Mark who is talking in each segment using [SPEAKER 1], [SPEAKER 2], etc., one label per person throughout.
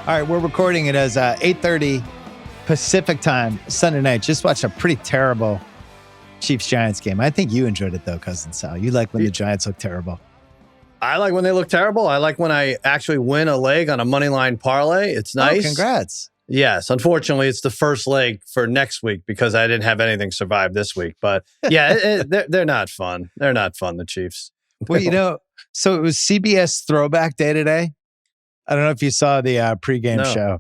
[SPEAKER 1] All right, we're recording it as 8:30 Pacific time, Sunday night. Just watched a pretty terrible Chiefs-Giants game. I think you enjoyed it, though, Cousin Sal. You like when the Giants look terrible.
[SPEAKER 2] I like when they look terrible. I like when I actually win a leg on a money line parlay. It's nice.
[SPEAKER 1] Oh, congrats.
[SPEAKER 2] Yes. Unfortunately, it's the first leg for next week because I didn't have anything survive this week. But yeah, they're not fun. They're not fun, the Chiefs.
[SPEAKER 1] Well, so it was CBS Throwback Day today. I don't know if you saw the pregame show.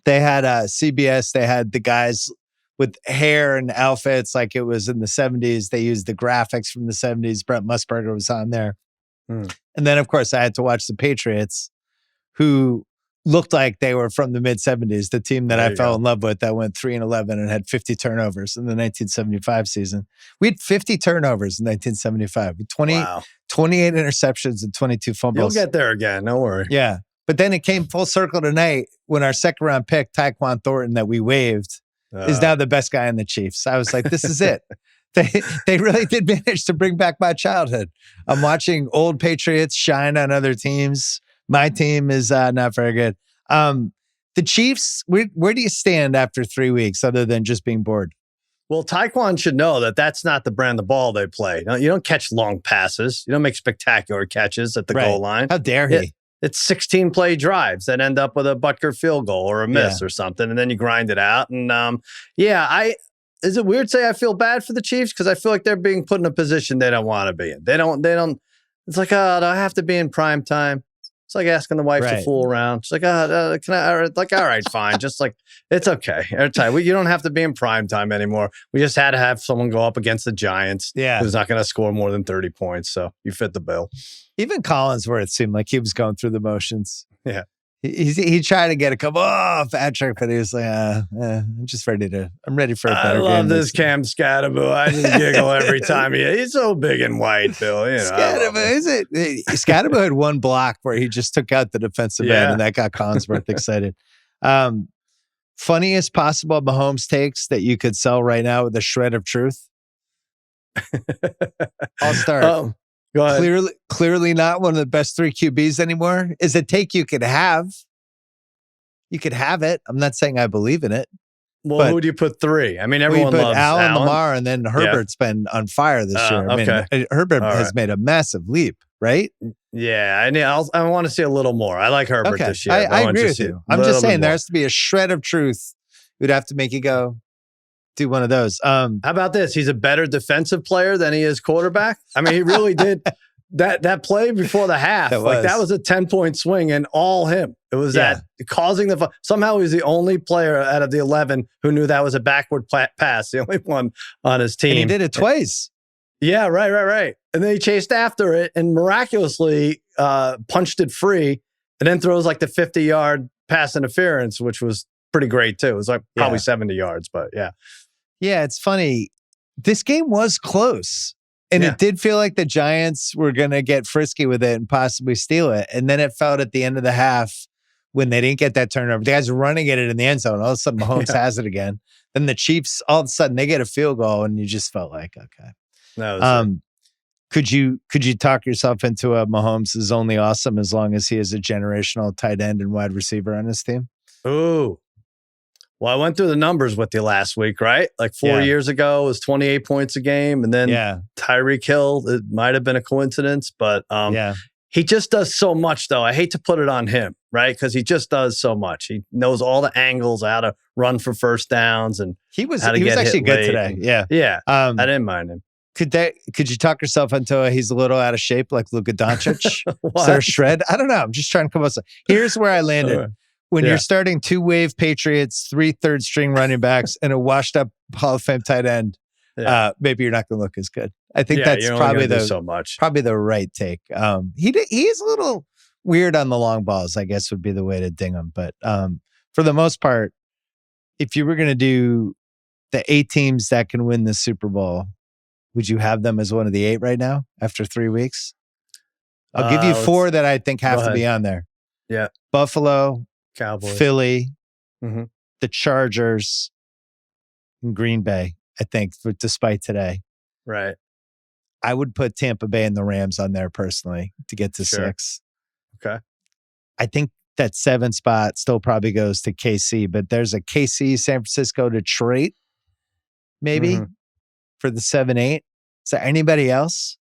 [SPEAKER 1] They had CBS. They had the guys with hair and outfits like it was in the 70s. They used the graphics from the 70s. Brent Musburger was on there. And then, of course, I had to watch the Patriots, who looked like they were from the mid-70s, the team that I fell in love with that went 3-11 and had 50 turnovers in the 1975 season. We had 50 turnovers in 1975, 28 interceptions and 22 fumbles.
[SPEAKER 2] You'll get there again. Don't worry.
[SPEAKER 1] Yeah. But then it came full circle tonight when our second round pick, Tyquan Thornton, that we waived, is now the best guy in the Chiefs. I was like, this is it. They really did manage to bring back my childhood. I'm watching old Patriots shine on other teams. My team is not very good. The Chiefs, where do you stand after 3 weeks other than just being bored?
[SPEAKER 2] Well, Tyquan should know that that's not the brand of ball they play. You don't catch long passes. You don't make spectacular catches at the goal line.
[SPEAKER 1] How dare he?
[SPEAKER 2] It's 16 play drives that end up with a Butker field goal or a miss or something, and then you grind it out. And is it weird to say I feel bad for the Chiefs? Because I feel like they're being put in a position they don't want to be in. They don't. It's like, oh, do I have to be in prime time? It's like asking the wife to fool around. She's like, can I? Like, all right, fine. Just like, it's okay. You don't have to be in prime time anymore. We just had to have someone go up against the Giants who's not going to score more than 30 points. So you fit the bill.
[SPEAKER 1] Even Collinsworth seemed like he was going through the motions.
[SPEAKER 2] Yeah.
[SPEAKER 1] He tried to get a couple hat trick, but he was like, I'm just ready I'm ready for a better game.
[SPEAKER 2] I love this Cam Scatterbo. I just giggle every time he's so big and white, Bill.
[SPEAKER 1] Scatterbo had one block where he just took out the defensive end, and that got Collinsworth excited. Funniest possible Mahomes takes that you could sell right now with a shred of truth? I'll start.
[SPEAKER 2] Go ahead.
[SPEAKER 1] Clearly not one of the best 3 QBs anymore. Is a take you could have. You could have it. I'm not saying I believe in it.
[SPEAKER 2] Well, who do you put 3? I mean, everyone loves
[SPEAKER 1] Allen, Lamar, and then Herbert's been on fire this year. I mean, Herbert has made a massive leap, right?
[SPEAKER 2] Yeah, I want to see a little more. I like Herbert this year.
[SPEAKER 1] I agree with you. I'm just saying there has to be a shred of truth. We'd have to make you go, do one of those.
[SPEAKER 2] How about this? He's a better defensive player than he is quarterback. I mean, he really did that play before the half. That was a 10-point swing and all him. It was that causing somehow he was the only player out of the 11 who knew that was a backward pass. The only one on his team.
[SPEAKER 1] And he did it twice.
[SPEAKER 2] Yeah, right. And then he chased after it and miraculously punched it free and then throws like the 50-yard pass interference, which was pretty great too. It was like probably 70 yards, but yeah.
[SPEAKER 1] Yeah, it's funny. This game was close. And it did feel like the Giants were going to get frisky with it and possibly steal it. And then it felt at the end of the half when they didn't get that turnover. The guys were running it in the end zone. All of a sudden, Mahomes has it again. Then the Chiefs, all of a sudden, they get a field goal, and you just felt like, okay. Could you talk yourself into a Mahomes is only awesome as long as he is a generational tight end and wide receiver on his team?
[SPEAKER 2] Ooh. Well, I went through the numbers with you last week, right? Like 4 years ago, it was 28 points a game. And then Tyreek Hill, it might have been a coincidence, but he just does so much, though. I hate to put it on him, right? Because he just does so much. He knows all the angles, how to run for first downs, and
[SPEAKER 1] he was actually good today.
[SPEAKER 2] Yeah. I didn't mind him.
[SPEAKER 1] Could you talk yourself into he's a little out of shape like Luka Doncic? Is there a shred? I don't know. I'm just trying to come up with here's where I landed. When you're starting 2 wave Patriots, 3 third-string running backs, and a washed-up Hall of Fame tight end, maybe you're not going to look as good. I think that's probably the right take. He's a little weird on the long balls, I guess would be the way to ding him. But for the most part, if you were going to do the 8 teams that can win the Super Bowl, would you have them as one of the 8 right now after 3 weeks? I'll give you 4 that I think have to be on there.
[SPEAKER 2] Yeah.
[SPEAKER 1] Buffalo,
[SPEAKER 2] Cowboys,
[SPEAKER 1] Philly, the Chargers, and Green Bay, I think, despite today.
[SPEAKER 2] Right.
[SPEAKER 1] I would put Tampa Bay and the Rams on there personally to get to 6.
[SPEAKER 2] Okay.
[SPEAKER 1] I think that 7 spot still probably goes to KC, but there's a KC, San Francisco, Detroit, maybe for the 7-8. Is there anybody else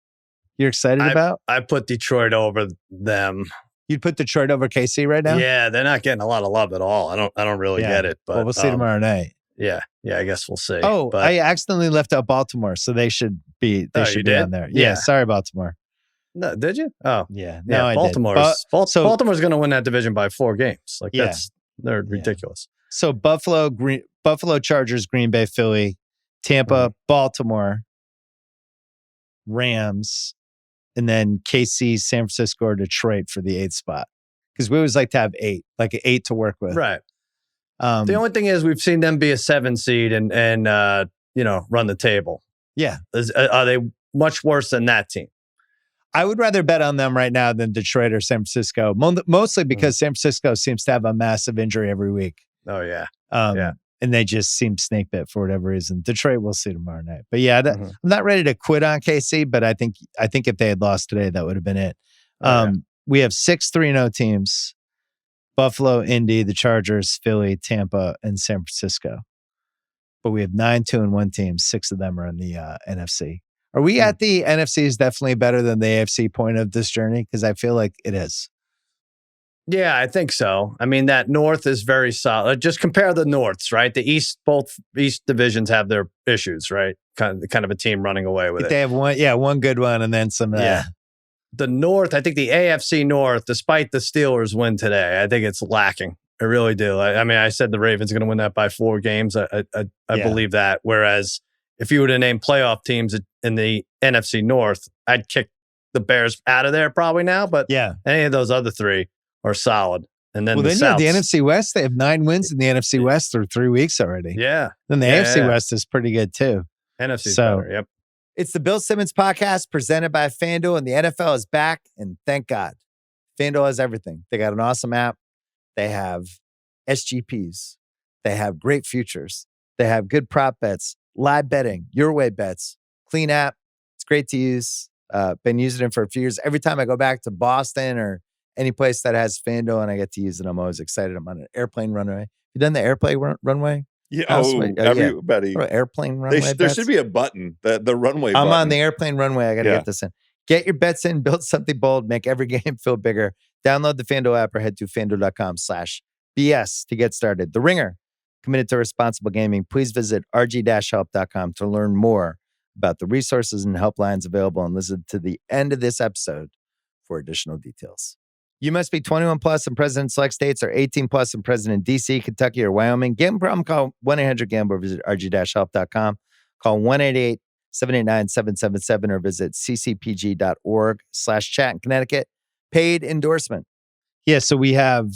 [SPEAKER 1] you're excited about?
[SPEAKER 2] I put Detroit over them.
[SPEAKER 1] You'd put Detroit over KC right now?
[SPEAKER 2] Yeah, they're not getting a lot of love at all. I don't really get it. But
[SPEAKER 1] we'll see tomorrow night.
[SPEAKER 2] Yeah, I guess we'll see.
[SPEAKER 1] Oh, but I accidentally left out Baltimore, so they should be. They should be on there. Yeah, sorry, Baltimore.
[SPEAKER 2] No, did you? Oh,
[SPEAKER 1] yeah. No,
[SPEAKER 2] Baltimore's going to win that division by 4 games. Like they're ridiculous.
[SPEAKER 1] So Buffalo Chargers, Green Bay, Philly, Tampa, Baltimore, Rams, and then KC, San Francisco, or Detroit for the 8th spot. Because we always like to have 8, like 8 to work with.
[SPEAKER 2] Right. The only thing is we've seen them be a 7 seed and run the table.
[SPEAKER 1] Yeah.
[SPEAKER 2] Are they much worse than that team?
[SPEAKER 1] I would rather bet on them right now than Detroit or San Francisco, mostly because San Francisco seems to have a massive injury every week.
[SPEAKER 2] Oh, yeah.
[SPEAKER 1] And they just seem snake bit for whatever reason. Detroit, we'll see tomorrow night. But yeah, I'm not ready to quit on KC, but I think if they had lost today, that would have been it. We have 6 3-0 teams: Buffalo, Indy, the Chargers, Philly, Tampa, and San Francisco. But we have 9 2-1 teams. 6 of them are in the NFC. Are we at the NFC is definitely better than the AFC point of this journey? Because I feel like it is.
[SPEAKER 2] Yeah, I think so. I mean, that North is very solid. Just compare the Norths, right? The East, both East divisions have their issues, right? Kind of a team running away with it.
[SPEAKER 1] They have one good one and then some.
[SPEAKER 2] The North, I think the AFC North, despite the Steelers win today, I think it's lacking. I really do. I mean, I said the Ravens are going to win that by 4 games. I believe that. Whereas if you were to name playoff teams in the NFC North, I'd kick the Bears out of there probably now. But any of those other 3 are solid. And then the
[SPEAKER 1] NFC West, they have 9 wins in the NFC West through 3 weeks already.
[SPEAKER 2] Yeah.
[SPEAKER 1] Then the AFC West is pretty good too.
[SPEAKER 2] NFC's better, yep.
[SPEAKER 1] It's the Bill Simmons podcast presented by FanDuel, and the NFL is back, and thank God. FanDuel has everything. They got an awesome app. They have SGPs. They have great futures. They have good prop bets, live betting, your way bets, clean app. It's great to use. Been using it for a few years. Every time I go back to Boston or any place that has FanDuel and I get to use it, I'm always excited. I'm on an airplane runway. You done the airplane runway?
[SPEAKER 3] Yeah, everybody.
[SPEAKER 1] Airplane runway.
[SPEAKER 3] There should be a button, the runway button.
[SPEAKER 1] I'm on the airplane runway. I got to get this in. Get your bets in, build something bold, make every game feel bigger. Download the FanDuel app or head to FanDuel.com/BS to get started. The Ringer, committed to responsible gaming. Please visit rg-help.com to learn more about the resources and helplines available and listen to the end of this episode for additional details. You must be 21 plus and present in select states or 18 plus and present in DC, Kentucky, or Wyoming. Gambling problem? Call 1-800-GAMBLER. Visit rg-help.com. Call 1-888-789-777 or visit ccpg.org/chat in Connecticut. Paid endorsement. Yeah, so we have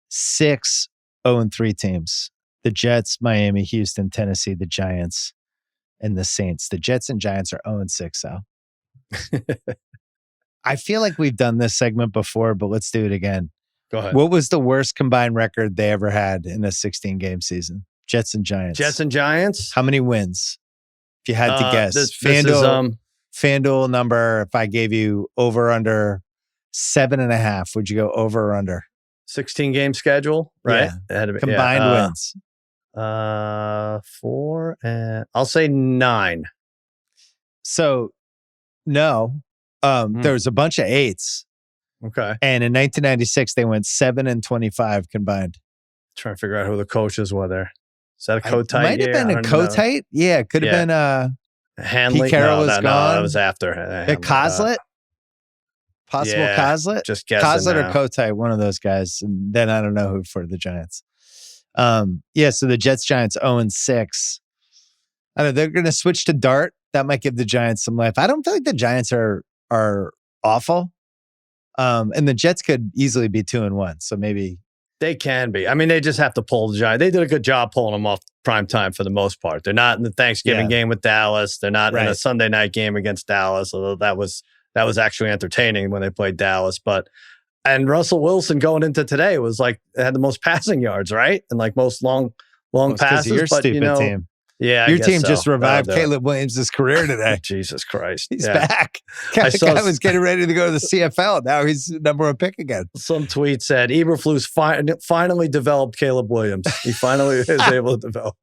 [SPEAKER 1] 6 0-3 teams. The Jets, Miami, Houston, Tennessee, the Giants, and the Saints. The Jets and Giants are 0-6, Sal. I feel like we've done this segment before, but let's do it again.
[SPEAKER 2] Go ahead.
[SPEAKER 1] What was the worst combined record they ever had in a 16-game season? Jets and Giants.
[SPEAKER 2] Jets and Giants?
[SPEAKER 1] How many wins? If you had to guess. FanDuel number, if I gave you over under 7.5, would you go over or under?
[SPEAKER 2] 16-game schedule, right?
[SPEAKER 1] Yeah. Combined wins.
[SPEAKER 2] 4 and I'll say 9.
[SPEAKER 1] So, no. There was a bunch of 8s.
[SPEAKER 2] Okay.
[SPEAKER 1] And in 1996, they went 7-25 combined.
[SPEAKER 2] Trying to figure out who the coaches were there. Is that a Kotite?
[SPEAKER 1] Might have been a Kotite. Yeah, it could have been
[SPEAKER 2] Hanley.
[SPEAKER 1] Pete Carroll was gone.
[SPEAKER 2] No, that was after.
[SPEAKER 1] Coslet? Possible Coslet?
[SPEAKER 2] Just guessing
[SPEAKER 1] Coslet
[SPEAKER 2] now.
[SPEAKER 1] or Kotite, one of those guys. And then I don't know who for the Giants. So the Jets-Giants 0-6. I don't know, they're going to switch to Dart. That might give the Giants some life. I don't feel like the Giants are awful. And the Jets could easily be 2-1. So maybe
[SPEAKER 2] they can be. I mean, they just have to pull the Giants. They did a good job pulling them off prime time for the most part. They're not in the Thanksgiving game with Dallas. They're not in a Sunday night game against Dallas, although that was actually entertaining when they played Dallas. And Russell Wilson going into today was like had the most passing yards, right? And like most long passes.
[SPEAKER 1] Your stupid team.
[SPEAKER 2] Yeah,
[SPEAKER 1] Your team just revived Caleb Williams' career today.
[SPEAKER 2] Jesus Christ.
[SPEAKER 1] He's back. Guy was getting ready to go to the CFL. Now he's the number one pick again.
[SPEAKER 2] Some tweet said, Eberflus finally developed Caleb Williams. He finally is able to develop.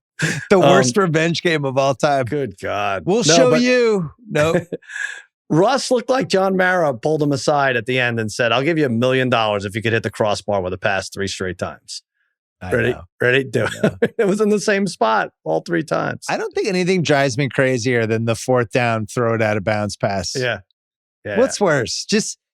[SPEAKER 1] The worst revenge game of all time.
[SPEAKER 2] Good God.
[SPEAKER 1] We'll show you. No.
[SPEAKER 2] Russ looked like John Mara pulled him aside at the end and said, I'll give you $1 million if you could hit the crossbar with a pass 3 straight times. Ready? Do it. It was in the same spot all 3 times.
[SPEAKER 1] I don't think anything drives me crazier than the 4th down, throw it out of bounds pass.
[SPEAKER 2] Yeah.
[SPEAKER 1] What's worse?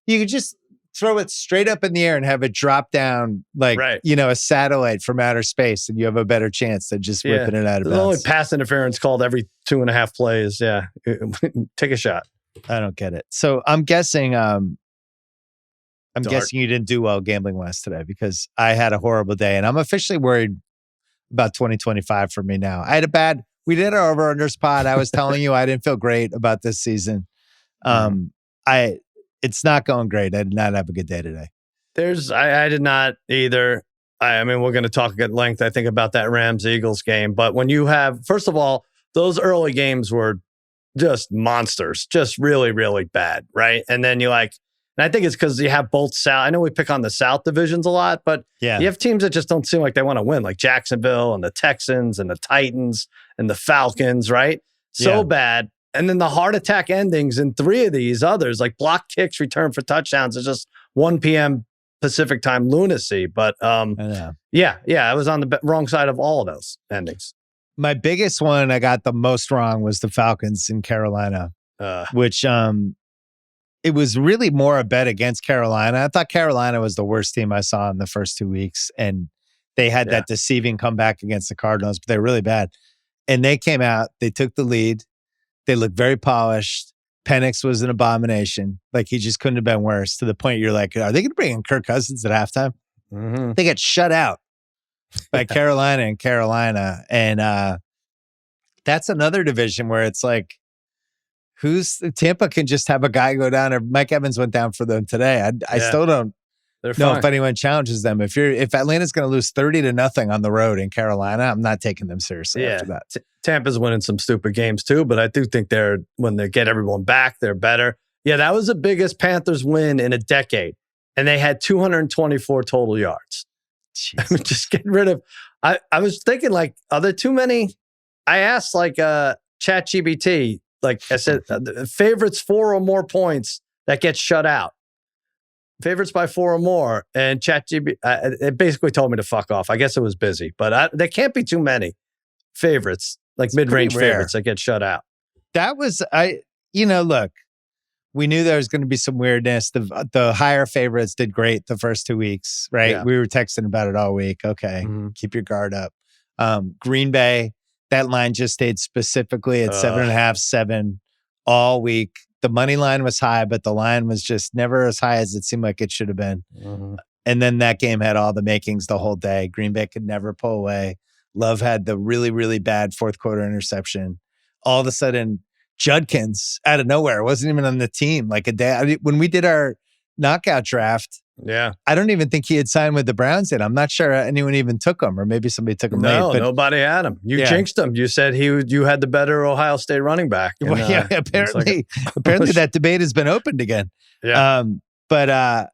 [SPEAKER 1] You could just throw it straight up in the air and have it drop down like, a satellite from outer space, and you have a better chance than just whipping it out of bounds.
[SPEAKER 2] There's only pass interference called every 2.5 plays. Yeah. Take a shot.
[SPEAKER 1] I don't get it. So I'm guessing guessing you didn't do well gambling wise today, because I had a horrible day, and I'm officially worried about 2025 for me now. We did our over-unders pod. I was telling you I didn't feel great about this season. It's not going great. I did not have a good day today.
[SPEAKER 2] I did not either. I mean, we're going to talk at length, I think, about that Rams-Eagles game. But when you have, first of all, those early games were just monsters, just really, really bad, right? And then and I think it's because you have both South. I know we pick on the South divisions a lot, but you have teams that just don't seem like they want to win, like Jacksonville and the Texans and the Titans and the Falcons, right? So bad. And then the heart attack endings in 3 of these others, like block kicks, return for touchdowns, is just 1 p.m. Pacific time lunacy. But I was on the wrong side of all of those endings.
[SPEAKER 1] My biggest one I got the most wrong was the Falcons in Carolina, which it was really more a bet against Carolina. I thought Carolina was the worst team I saw in the first 2 weeks, and they had that deceiving comeback against the Cardinals, but they're really bad. And they came out, they took the lead. They looked very polished. Penix was an abomination. Like, he just couldn't have been worse, to the point you're like, are they going to bring in Kirk Cousins at halftime? Mm-hmm. They get shut out by Carolina and Carolina. And that's another division where it's like, Tampa can just have a guy go down, or Mike Evans went down for them today. I still don't know if anyone challenges them. If Atlanta's going to lose 30-0 on the road in Carolina, I'm not taking them seriously after that.
[SPEAKER 2] Tampa's winning some stupid games too, but I do think when they get everyone back, they're better. Yeah, that was the biggest Panthers win in a decade, and they had 224 total yards. I mean, just get rid of. I was thinking, like, are there too many? I asked ChatGPT. Like I said, favorites 4 or more points that get shut out. Favorites by 4 or more. And ChatGPT, it basically told me to fuck off. I guess it was busy. But there can't be too many favorites, like mid-range favorites that get shut out.
[SPEAKER 1] That was, look, we knew there was going to be some weirdness. The higher favorites did great the first 2 weeks, right? Yeah. We were texting about it all week. Okay, keep your guard up. Green Bay, that line just stayed specifically at 7.5, 7 all week. The money line was high, but the line was just never as high as it seemed like it should have been. Mm-hmm. And then that game had all the makings the whole day. Green Bay could never pull away. Love had the really, really bad 4th quarter interception. All of a sudden, Judkins out of nowhere, wasn't even on the team. Like a day when we did our knockout draft.
[SPEAKER 2] Yeah,
[SPEAKER 1] I don't even think he had signed with the Browns yet. I'm not sure anyone even took him, or maybe somebody took him late.
[SPEAKER 2] No, nobody had him. You jinxed him. You said you had the better Ohio State running back. And,
[SPEAKER 1] apparently that debate has been opened again.
[SPEAKER 2] Yeah,
[SPEAKER 1] but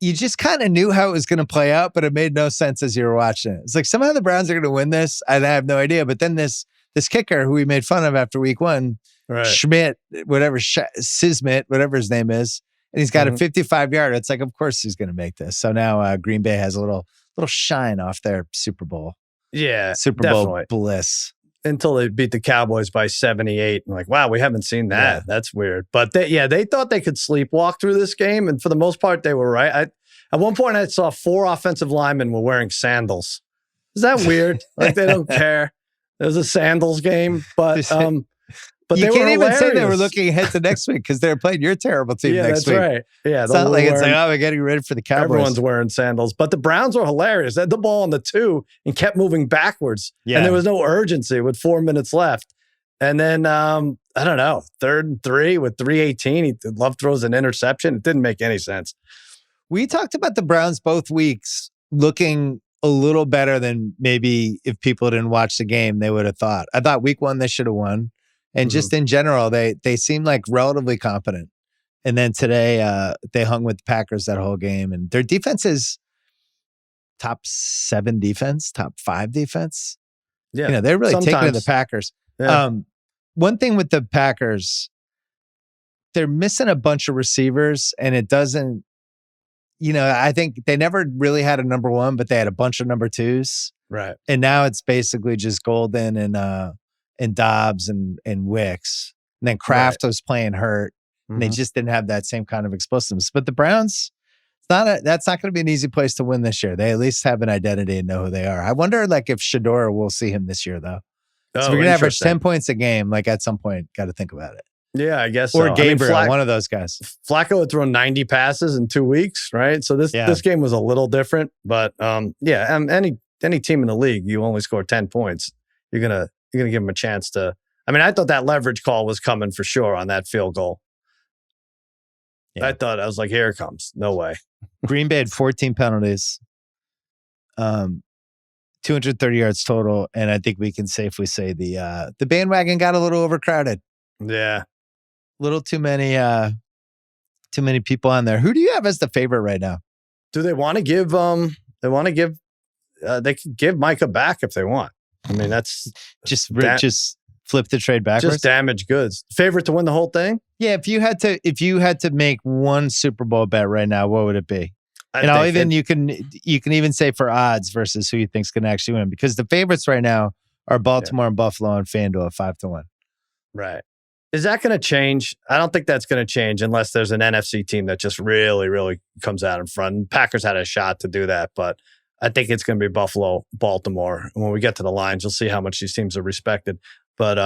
[SPEAKER 1] you just kind of knew how it was going to play out, but it made no sense as you were watching it. It's like, somehow the Browns are going to win this, and I have no idea. But then this kicker who we made fun of after week 1, Schmidt, Sismit, whatever his name is. And he's got a 55-yarder. It's like, of course he's going to make this. So now Green Bay has a little shine off their Super Bowl.
[SPEAKER 2] Yeah,
[SPEAKER 1] Super Bowl bliss.
[SPEAKER 2] Until they beat the Cowboys by 78. I'm like, wow, we haven't seen that. Yeah. That's weird. But they thought they could sleepwalk through this game. And for the most part, they were right. At one point, I saw 4 offensive linemen were wearing sandals. Is that weird? Like, they don't care. It was a sandals game. But you
[SPEAKER 1] can't even say they were looking ahead to next week, because they're playing your terrible team next week.
[SPEAKER 2] Yeah, that's right. Yeah,
[SPEAKER 1] it's not like it's like, we're getting ready for the Cowboys.
[SPEAKER 2] Everyone's wearing sandals. But the Browns were hilarious. They had the ball on the 2 and kept moving backwards. Yeah. And there was no urgency with 4 minutes left. And then, I don't know, 3rd and 3 with 3:18. Love throws an interception. It didn't make any sense.
[SPEAKER 1] We talked about the Browns both weeks looking a little better than maybe if people didn't watch the game, they would have thought. I thought week 1 they should have won. And just in general, they seemed like relatively competent. And then today, they hung with the Packers that whole game. And their defense is top 7 defense, top 5 defense.
[SPEAKER 2] Yeah.
[SPEAKER 1] They're really taking to the Packers.
[SPEAKER 2] Yeah.
[SPEAKER 1] One thing with the Packers, they're missing a bunch of receivers, and it doesn't, I think they never really had a number 1, but they had a bunch of number 2s.
[SPEAKER 2] Right.
[SPEAKER 1] And now it's basically just Golden and Dobbs and Wicks. And then Kraft was playing hurt. And they just didn't have that same kind of explosiveness. But the Browns, that's not going to be an easy place to win this year. They at least have an identity and know who they are. I wonder if Shador will see him this year, though. So we're going to average 10 points a game. At some point, got to think about it.
[SPEAKER 2] Yeah, I guess
[SPEAKER 1] or
[SPEAKER 2] so.
[SPEAKER 1] Gabriel, one of those guys.
[SPEAKER 2] Flacco had thrown 90 passes in 2 weeks, right? So this game was a little different. But any team in the league, you only score 10 points. You're gonna give them a chance to. I thought that leverage call was coming for sure on that field goal. Yeah. I was like, here it comes. No way.
[SPEAKER 1] Green Bay had 14 penalties, 230 yards total, and I think we can safely say the bandwagon got a little overcrowded.
[SPEAKER 2] Yeah,
[SPEAKER 1] a little too many people on there. Who do you have as the favorite right now?
[SPEAKER 2] Do they want to give? They could give Micah back if they want. That's
[SPEAKER 1] just flip the trade backwards.
[SPEAKER 2] Just damaged goods. Favorite to win the whole thing?
[SPEAKER 1] Yeah, if you had to make one Super Bowl bet right now, what would it be? You can even say for odds versus who you think's going to actually win, because the favorites right now are Baltimore and Buffalo and FanDuel at 5-1.
[SPEAKER 2] Right. Is that going to change? I don't think that's going to change unless there's an NFC team that just really, really comes out in front. Packers had a shot to do that, but I think it's going to be Buffalo, Baltimore. And when we get to the lines, you'll see how much these teams are respected. But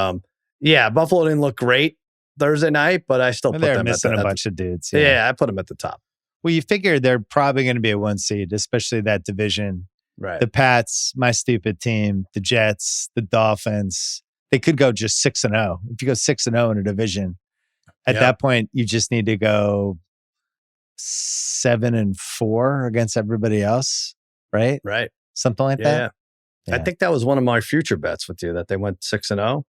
[SPEAKER 2] Buffalo didn't look great Thursday night, but I still put them
[SPEAKER 1] missing a bunch of dudes.
[SPEAKER 2] Yeah, I put them at the top.
[SPEAKER 1] Well, you figure they're probably going to be a 1 seed, especially that division.
[SPEAKER 2] Right.
[SPEAKER 1] The Pats, my stupid team, the Jets, the Dolphins. They could go just 6-0. If you go 6-0 in a division, at that point, you just need to go 7-4 against everybody else, right?
[SPEAKER 2] Right.
[SPEAKER 1] Something like that.
[SPEAKER 2] Yeah. I think that was one of my future bets with you, that they went 6-0,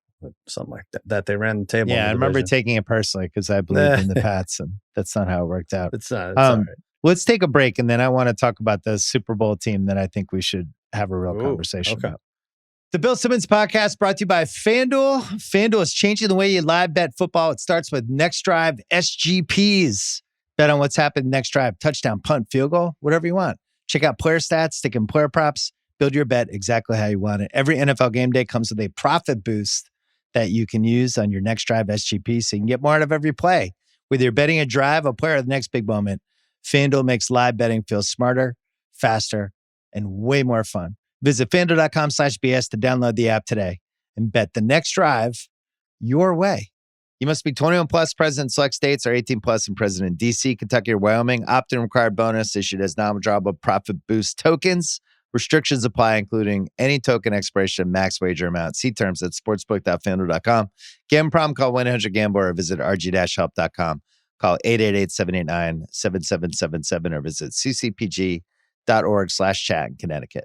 [SPEAKER 2] something like that. That they ran the table.
[SPEAKER 1] Yeah, I remember taking it personally because I believed in the Pats, and that's not how it worked out.
[SPEAKER 2] It's not. It's all right.
[SPEAKER 1] Let's take a break, and then I want to talk about the Super Bowl team that I think we should have a real conversation about. The Bill Simmons Podcast brought to you by FanDuel. FanDuel is changing the way you live bet football. It starts with Next Drive SGPs. Bet on what's happened next drive. Touchdown, punt, field goal, whatever you want. Check out player stats, stick in player props. Build your bet exactly how you want it. Every NFL game day comes with a profit boost that you can use on your Next Drive SGP, so you can get more out of every play. Whether you're betting a drive, a player, or the next big moment, FanDuel makes live betting feel smarter, faster, and way more fun. Visit FanDuel.com/BS to download the app today and bet the next drive your way. You must be 21 plus, present in select states, or 18 plus and present in DC, Kentucky, or Wyoming. Opt-in required bonus issued as non-withdrawable profit boost tokens. Restrictions apply, including any token expiration, max wager amount. See terms at sportsbook.fanduel.com. Gambling problem? Call 1-800-GAMBLER or visit rg-help.com. Call 888-789-7777 or visit ccpg.org/chat in Connecticut.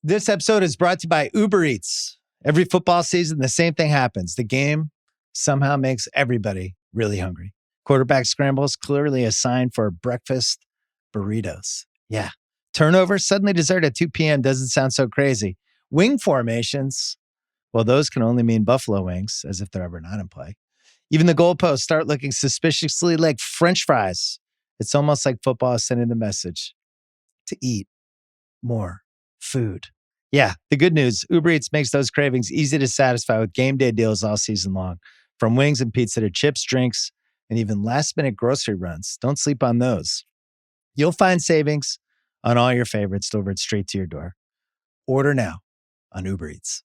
[SPEAKER 1] This episode is brought to you by Uber Eats. Every football season, the same thing happens. The game somehow makes everybody really hungry. Quarterback scrambles, clearly a sign for breakfast burritos. Yeah. Turnover, suddenly dessert at 2 p.m. doesn't sound so crazy. Wing formations, well, those can only mean buffalo wings, as if they're ever not in play. Even the goalposts start looking suspiciously like French fries. It's almost like football is sending the message to eat more food. Yeah, the good news, Uber Eats makes those cravings easy to satisfy with Gameday Deals all season long. From wings and pizza to chips, drinks, and even last-minute grocery runs. Don't sleep on those. You'll find savings on all your favorites delivered straight to your door. Order now on Uber Eats.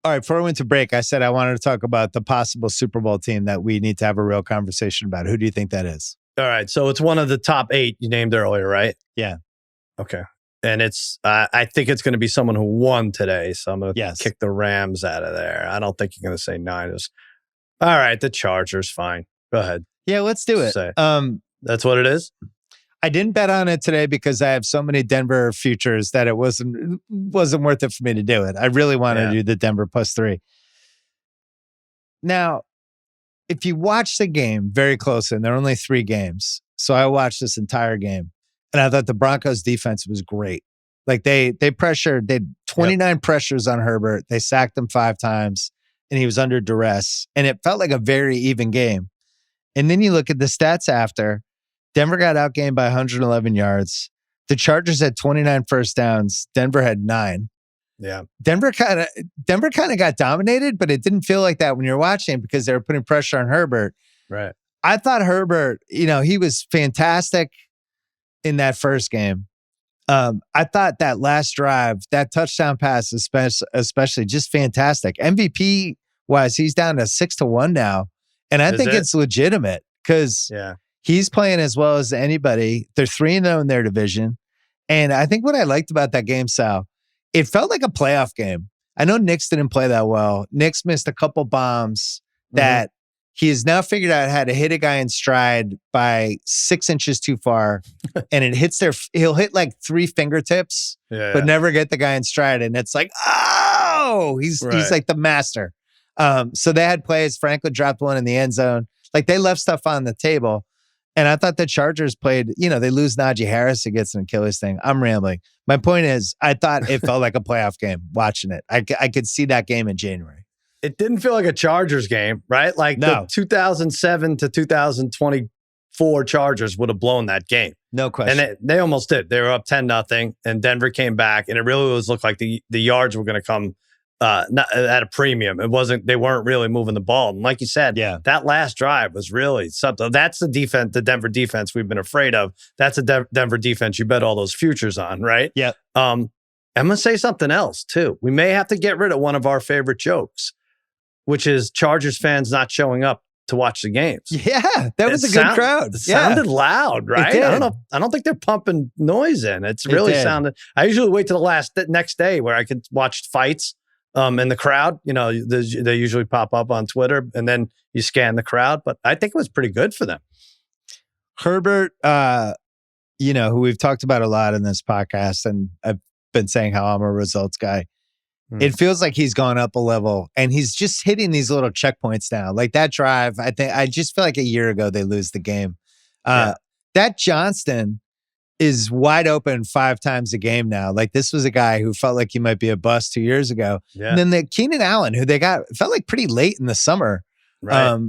[SPEAKER 1] All right, before we went to break, I said I wanted to talk about the possible Super Bowl team that we need to have a real conversation about. Who do you think that is?
[SPEAKER 2] All right, so it's one of the top 8 you named earlier, right?
[SPEAKER 1] Yeah.
[SPEAKER 2] Okay. And it's, I think it's going to be someone who won today. So I'm going to kick the Rams out of there. I don't think you're going to say Niners. All right, the Chargers, fine. Go ahead.
[SPEAKER 1] Yeah, let's do it.
[SPEAKER 2] That's what it is?
[SPEAKER 1] I didn't bet on it today because I have so many Denver futures that it wasn't worth it for me to do it. I really wanted to do the Denver +3. Now, if you watch the game very closely, and there are only 3 games, so I watched this entire game, and I thought the Broncos defense was great. Like they pressured, they had 29 pressures on Herbert. They sacked him 5 times, and he was under duress. And it felt like a very even game. And then you look at the stats after. Denver got outgained by 111 yards. The Chargers had 29 first downs. Denver had 9.
[SPEAKER 2] Yeah.
[SPEAKER 1] Denver kind of got dominated, but it didn't feel like that when you're watching because they were putting pressure on Herbert.
[SPEAKER 2] Right.
[SPEAKER 1] I thought Herbert, he was fantastic in that first game. I thought that last drive, that touchdown pass, especially just fantastic. MVP wise, he's down to 6-1 now. And I think it's legitimate because he's playing as well as anybody. They're 3-0 in their division. And I think what I liked about that game, Sal, it felt like a playoff game. I know Knicks didn't play that well. Knicks missed a couple bombs that he has now figured out how to hit a guy in stride by 6 inches too far. And it hits he'll hit like 3 fingertips, but never get the guy in stride. And it's like, he's like the master. So they had plays. Franklin dropped one in the end zone. Like they left stuff on the table. And I thought the Chargers played, they lose Najee Harris. He gets an Achilles thing. I'm rambling. My point is, I thought it felt like a playoff game watching it. I could see that game in January.
[SPEAKER 2] It didn't feel like a Chargers game, right? Like the 2007 to 2024 Chargers would have blown that game.
[SPEAKER 1] No question.
[SPEAKER 2] And they almost did. They were up 10-0 and Denver came back and it really looked like the yards were going to come not at a premium. They weren't really moving the ball. And like you said, that last drive was really something. That's the Denver defense we've been afraid of. That's a Denver defense you bet all those futures on, right?
[SPEAKER 1] Yeah.
[SPEAKER 2] I'm going to say something else too. We may have to get rid of one of our favorite jokes, which is Chargers fans not showing up to watch the games.
[SPEAKER 1] Yeah, that was a good crowd.
[SPEAKER 2] It sounded loud, right? I don't think they're pumping noise in. It really sounded. I usually wait till the next day where I could watch fights in the crowd. They usually pop up on Twitter, and then you scan the crowd. But I think it was pretty good for them.
[SPEAKER 1] Herbert, who we've talked about a lot in this podcast, and I've been saying how I'm a results guy. It feels like he's gone up a level and he's just hitting these little checkpoints now. Like that drive, I just feel like a year ago they lose the game. That Johnston is wide open 5 times a game now. Like this was a guy who felt like he might be a bust 2 years ago. Yeah. And then the Keenan Allen, who they got, felt like pretty late in the summer.
[SPEAKER 2] Right.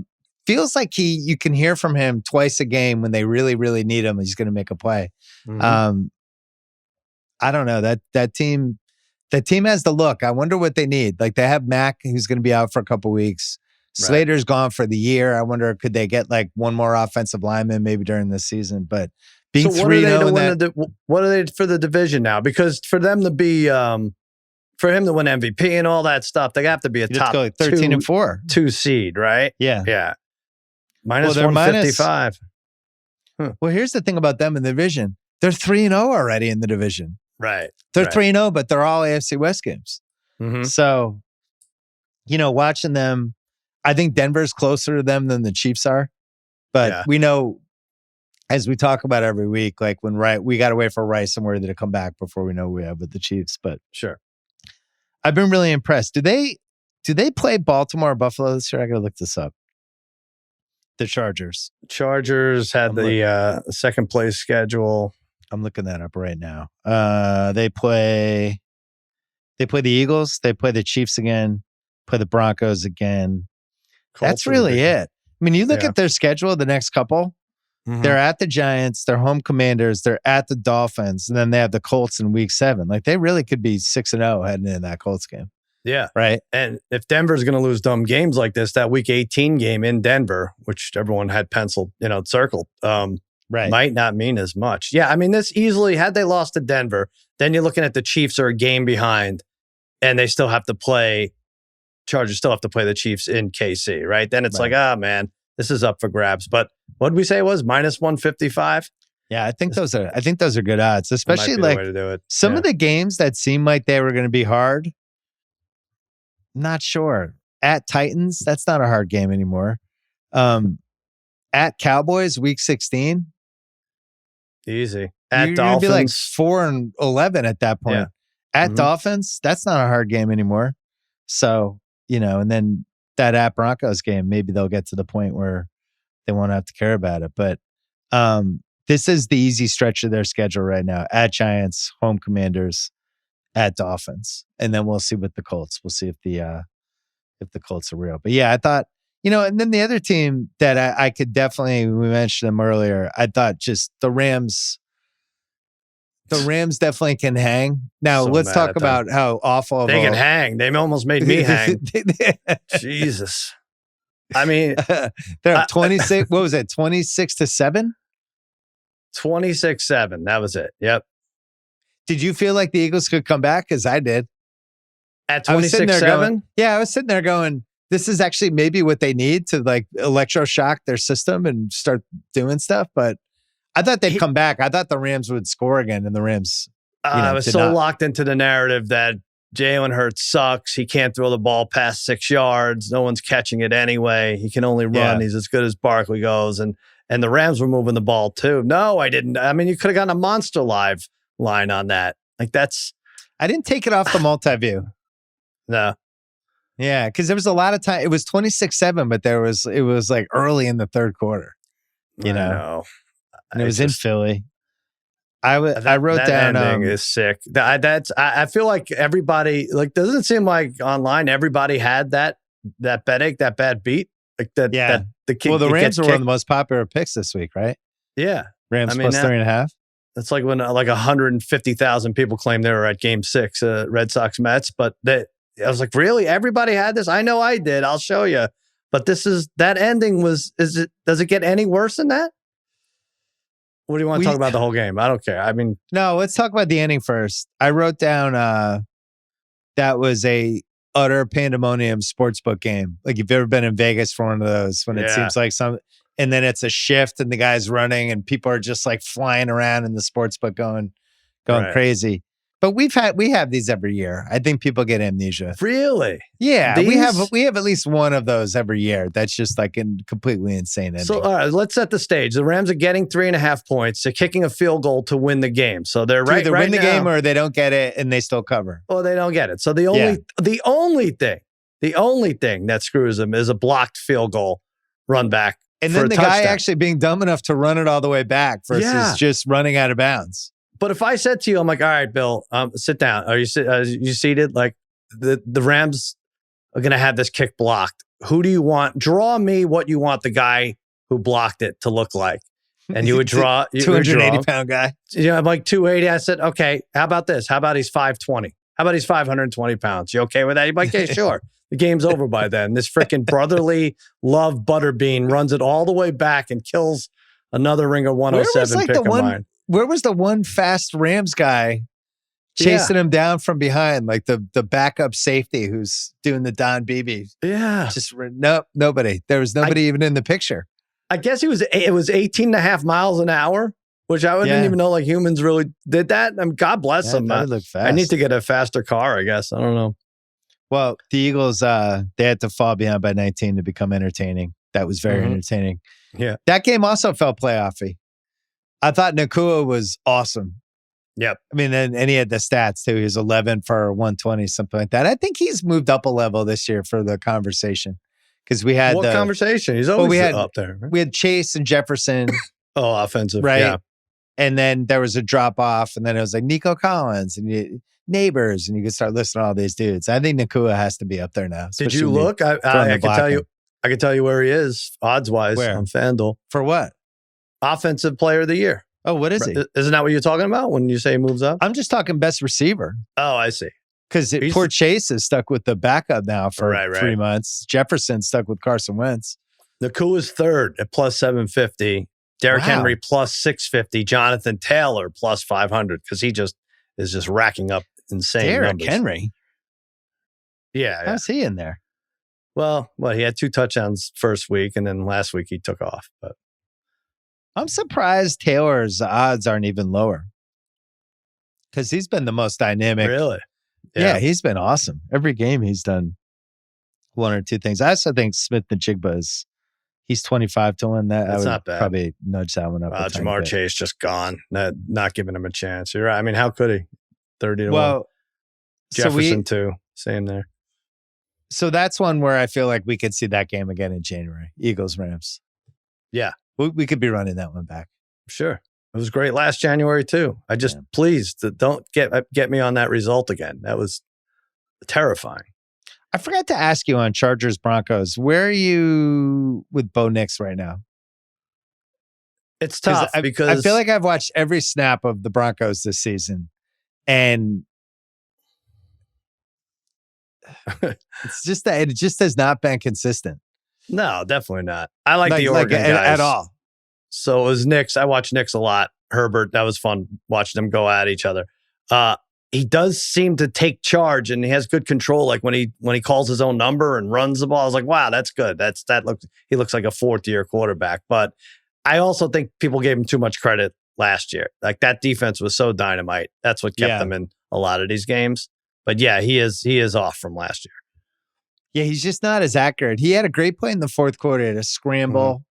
[SPEAKER 1] Feels like you can hear from him twice a game when they really, really need him. He's going to make a play. I don't know that team. That team has the look. I wonder what they need. Like they have Mack, who's going to be out for a couple weeks. Slater's gone for the year. I wonder, could they get like one more offensive lineman maybe during this season? But being 3-0,
[SPEAKER 2] what are they for the division now? Because for them to be, for him to win MVP and all that stuff, they have to be a top
[SPEAKER 1] 13-4
[SPEAKER 2] 2 seed, right?
[SPEAKER 1] Yeah.
[SPEAKER 2] Minus 155.
[SPEAKER 1] Well, here's the thing about them in the division. They're 3-0 already in the division.
[SPEAKER 2] Right.
[SPEAKER 1] They're 3-0, but they're all AFC West games. So, watching them, I think Denver's closer to them than the Chiefs are. But we know, as we talk about every week, like when we got to wait for Rice and Worthy to come back before we know who we have with the Chiefs. But
[SPEAKER 2] sure,
[SPEAKER 1] I've been really impressed. Do they play Baltimore or Buffalo this year? I got to look this up. The Chargers.
[SPEAKER 2] Chargers had the second place schedule.
[SPEAKER 1] I'm looking that up right now. They play the Eagles. They play the Chiefs again. Play the Broncos again. That's really it. I mean, you look at their schedule, the next couple. They're at the Giants. They're home Commanders. They're at the Dolphins, and then they have the Colts in Week 7. Like they really could be 6-0 heading into that Colts game.
[SPEAKER 2] Yeah,
[SPEAKER 1] right.
[SPEAKER 2] And if Denver's going to lose dumb games like this, that Week 18 game in Denver, which everyone had penciled, circled. Might not mean as much. Yeah, I mean, this easily, had they lost to Denver, then you're looking at the Chiefs are a game behind and they still have to play, Chargers still have to play the Chiefs in KC, right? Then it's like, man, this is up for grabs. But what did we say it was? Minus 155?
[SPEAKER 1] Yeah, I think those are good odds, especially like some of the games that seem like they were going to be hard. Not sure. At Titans, that's not a hard game anymore. At Cowboys, Week 16.
[SPEAKER 2] Easy.
[SPEAKER 1] You're going to be like 4-11 at that point.
[SPEAKER 2] Yeah.
[SPEAKER 1] At Dolphins, that's not a hard game anymore. So, and then that at Broncos game, maybe they'll get to the point where they won't have to care about it. But this is the easy stretch of their schedule right now. At Giants, home Commanders, at Dolphins. And then we'll see with the Colts. We'll see if the Colts are real. But yeah, I thought, and then the other team that I could definitely, we mentioned them earlier, I thought just the Rams definitely can hang. Now, let's talk about how awful
[SPEAKER 2] they can hang. They almost made me hang. Jesus. I mean,
[SPEAKER 1] they're up 26. What was it? 26-7?
[SPEAKER 2] 26-7. That was it. Yep.
[SPEAKER 1] Did you feel like the Eagles could come back? Because I did.
[SPEAKER 2] At 26-7?
[SPEAKER 1] Yeah, I was sitting there going, this is actually maybe what they need to like electroshock their system and start doing stuff. But I thought they'd come back. I thought the Rams would score again, and the Rams.
[SPEAKER 2] I was so locked into the narrative that Jalen Hurts sucks. He can't throw the ball past 6 yards. No one's catching it anyway. He can only run. Yeah. He's as good as Barkley goes. And the Rams were moving the ball too. No, I didn't. I mean, you could have gotten a Monster Live line on that. Like that's.
[SPEAKER 1] I didn't take it off the multi-view.
[SPEAKER 2] No.
[SPEAKER 1] Yeah, because there was a lot of time. It was 26-7, but it was like early in the third quarter.
[SPEAKER 2] I know.
[SPEAKER 1] And it was in Philly. I wrote
[SPEAKER 2] that
[SPEAKER 1] down.
[SPEAKER 2] Ending is sick. I feel like everybody doesn't it seem like online everybody had that bad beat like that.
[SPEAKER 1] Yeah. The Rams were one of the most popular picks this week, right?
[SPEAKER 2] Yeah,
[SPEAKER 1] Rams plus 3.5.
[SPEAKER 2] It's like when 150,000 people claimed they were at Game 6, Red Sox Mets, but I was like, really? Everybody had this? I know I did. I'll show you. But that ending does it get any worse than that? What do you want to talk about the whole game? I don't care. I mean,
[SPEAKER 1] no, let's talk about the ending first. I wrote down that was a utter pandemonium sportsbook game. Like if you've ever been in Vegas for one of those, when it seems like and then it's a shift and the guy's running and people are just like flying around in the sportsbook going crazy. But we have these every year. I think people get amnesia.
[SPEAKER 2] Really?
[SPEAKER 1] Yeah, we have at least one of those every year. That's just like a completely insane ending.
[SPEAKER 2] So all right, let's set the stage. The Rams are getting 3.5 points. They're kicking a field goal to win the game. So they're
[SPEAKER 1] either win the game or they don't get it and they still cover.
[SPEAKER 2] Well, they don't get it. So the only thing that screws them is a blocked field goal run back.
[SPEAKER 1] And then the guy actually being dumb enough to run it all the way back versus just running out of bounds.
[SPEAKER 2] But if I said to you, I'm like, all right, Bill, sit down. Are you seated? Like the Rams are going to have this kick blocked. Who do you want? Draw me what you want the guy who blocked it to look like. And you would draw
[SPEAKER 1] 280-pound guy.
[SPEAKER 2] I'm like 280. I said, okay, how about this? How about he's 520? How about he's 520 pounds? You okay with that? You're like, yeah, sure. The game's over by then. This freaking brotherly love butterbean runs it all the way back and kills another Ringer 107 pick of mine.
[SPEAKER 1] Where was the one fast Rams guy chasing him down from behind, like the backup safety who's doing the Don Beebe?
[SPEAKER 2] Yeah.
[SPEAKER 1] Just nobody. There was nobody even in the picture.
[SPEAKER 2] I guess it was 18.5 miles an hour, which I didn't even know like humans really did that. I mean, God bless them.
[SPEAKER 1] That looked fast.
[SPEAKER 2] I need to get a faster car, I guess. I don't know.
[SPEAKER 1] Well, the Eagles, they had to fall behind by 19 to become entertaining. That was very entertaining.
[SPEAKER 2] Yeah.
[SPEAKER 1] That game also felt playoffy. I thought Nakua was awesome.
[SPEAKER 2] Yep.
[SPEAKER 1] I mean, and he had the stats too. He was 11 for 120, something like that. I think he's moved up a level this year for the conversation. Because we had
[SPEAKER 2] what conversation? He's always up there. Right?
[SPEAKER 1] We had Chase and Jefferson.
[SPEAKER 2] Offensive.
[SPEAKER 1] Right.
[SPEAKER 2] Yeah.
[SPEAKER 1] And then there was a drop off. And then it was like Nico Collins and Neighbors. And you could start listing all these dudes. I think Nakua has to be up there now.
[SPEAKER 2] Did you look? I can tell you. I can tell you where he is odds wise on FanDuel.
[SPEAKER 1] For what?
[SPEAKER 2] Offensive player of the year.
[SPEAKER 1] Oh, what is he?
[SPEAKER 2] Isn't that what you're talking about when you say he moves up?
[SPEAKER 1] I'm just talking best receiver.
[SPEAKER 2] Oh, I see.
[SPEAKER 1] Because poor Chase is stuck with the backup now for 3 months. Jefferson stuck with Carson Wentz.
[SPEAKER 2] Nakua is third at plus 750. Derrick Henry plus 650. Jonathan Taylor plus 500 because he is just racking up insane numbers.
[SPEAKER 1] Derrick Henry?
[SPEAKER 2] Yeah.
[SPEAKER 1] How's he in there?
[SPEAKER 2] Well, he had 2 touchdowns first week, and then last week he took off. But
[SPEAKER 1] I'm surprised Taylor's odds aren't even lower because he's been the most dynamic.
[SPEAKER 2] Really?
[SPEAKER 1] Yeah, he's been awesome. Every game he's done one or two things. I also think Smith-Njigba He's 25 to 1. That's
[SPEAKER 2] That's not bad.
[SPEAKER 1] Probably nudge that one up.
[SPEAKER 2] Jamar Chase just gone. Not giving him a chance. You're right. I mean, how could he? 30 to 1. Jefferson too. Same there.
[SPEAKER 1] So that's one where I feel like we could see that game again in January. Eagles Rams.
[SPEAKER 2] Yeah,
[SPEAKER 1] we could be running that one back.
[SPEAKER 2] Sure. It was great last January too. I just please don't get me on that result again. That was terrifying.
[SPEAKER 1] I forgot to ask you on Chargers Broncos. Where are you with Bo Nix right now?
[SPEAKER 2] It's tough because
[SPEAKER 1] I feel like I've watched every snap of the Broncos this season, and it's just that it just has not been consistent.
[SPEAKER 2] No, definitely not. I like the Oregon guys
[SPEAKER 1] at all.
[SPEAKER 2] So it was Knicks. I watched Knicks a lot. Herbert, that was fun watching them go at each other. He does seem to take charge and he has good control. Like when he calls his own number and runs the ball, I was like, wow, that's good. He looks like a 4th-year quarterback. But I also think people gave him too much credit last year. Like that defense was so dynamite. That's what kept them in a lot of these games. But yeah, he is off from last year.
[SPEAKER 1] Yeah, he's just not as accurate. He had a great play in the 4th quarter to scramble,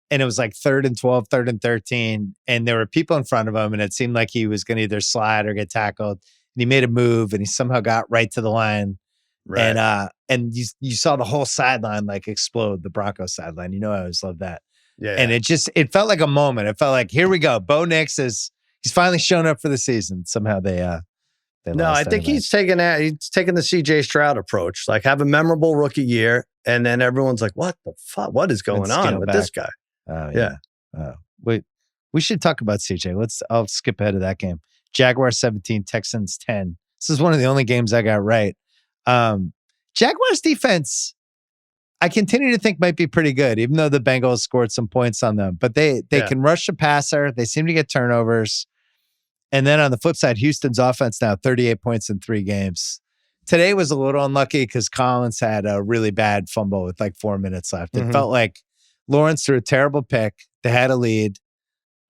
[SPEAKER 1] and it was like 3rd and 12, 3rd and 13, and there were people in front of him, and it seemed like he was going to either slide or get tackled. And he made a move, and he somehow got right to the line. Right. And you saw the whole sideline like explode, the Broncos sideline. You know, I always love that. Yeah. And it felt like a moment. It felt like, here we go. Bo Nix he's finally shown up for the season. Somehow they
[SPEAKER 2] no, I think he's taking the CJ Stroud approach. Like have a memorable rookie year, and then everyone's like, "What the fuck? What is going on with this guy?"
[SPEAKER 1] Oh yeah. Wait, we should talk about CJ. I'll skip ahead of that game. Jaguars 17, Texans 10. This is one of the only games I got right. Jaguars defense, I continue to think might be pretty good, even though the Bengals scored some points on them. But they can rush a passer. They seem to get turnovers. And then on the flip side, Houston's offense now 38 points in 3 games. Today was a little unlucky because Collins had a really bad fumble with like 4 minutes left. It felt like Lawrence threw a terrible pick. They had a lead.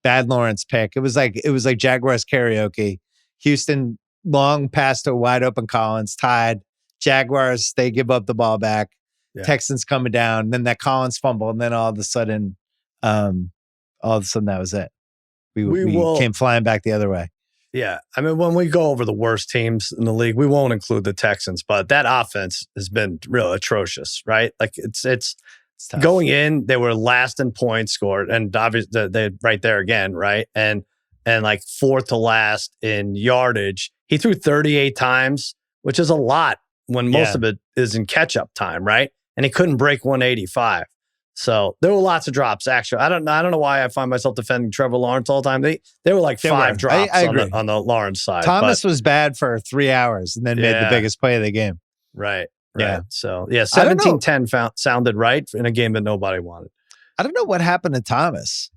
[SPEAKER 1] Bad Lawrence pick. It was like Jaguars karaoke. Houston long pass to a wide open Collins, tied. Jaguars, they give up the ball back. Yeah. Texans coming down. Then that Collins fumble, and then all of a sudden that was it. We came flying back the other way.
[SPEAKER 2] Yeah. I mean, when we go over the worst teams in the league, we won't include the Texans, but that offense has been real atrocious, right? Like it's going in, they were last in points scored, and obviously they right there again, right? And like 4th to last in yardage. He threw 38 times, which is a lot when most of it is in catch-up time, right? And he couldn't break 185. So there were lots of drops, actually. I don't know why I find myself defending Trevor Lawrence all the time. They were like 5 drops on the Lawrence side.
[SPEAKER 1] Thomas was bad for 3 hours and then made the biggest play of the game.
[SPEAKER 2] Right. Yeah. So, 17-10 sounded right in a game that nobody wanted.
[SPEAKER 1] I don't know what happened to Thomas.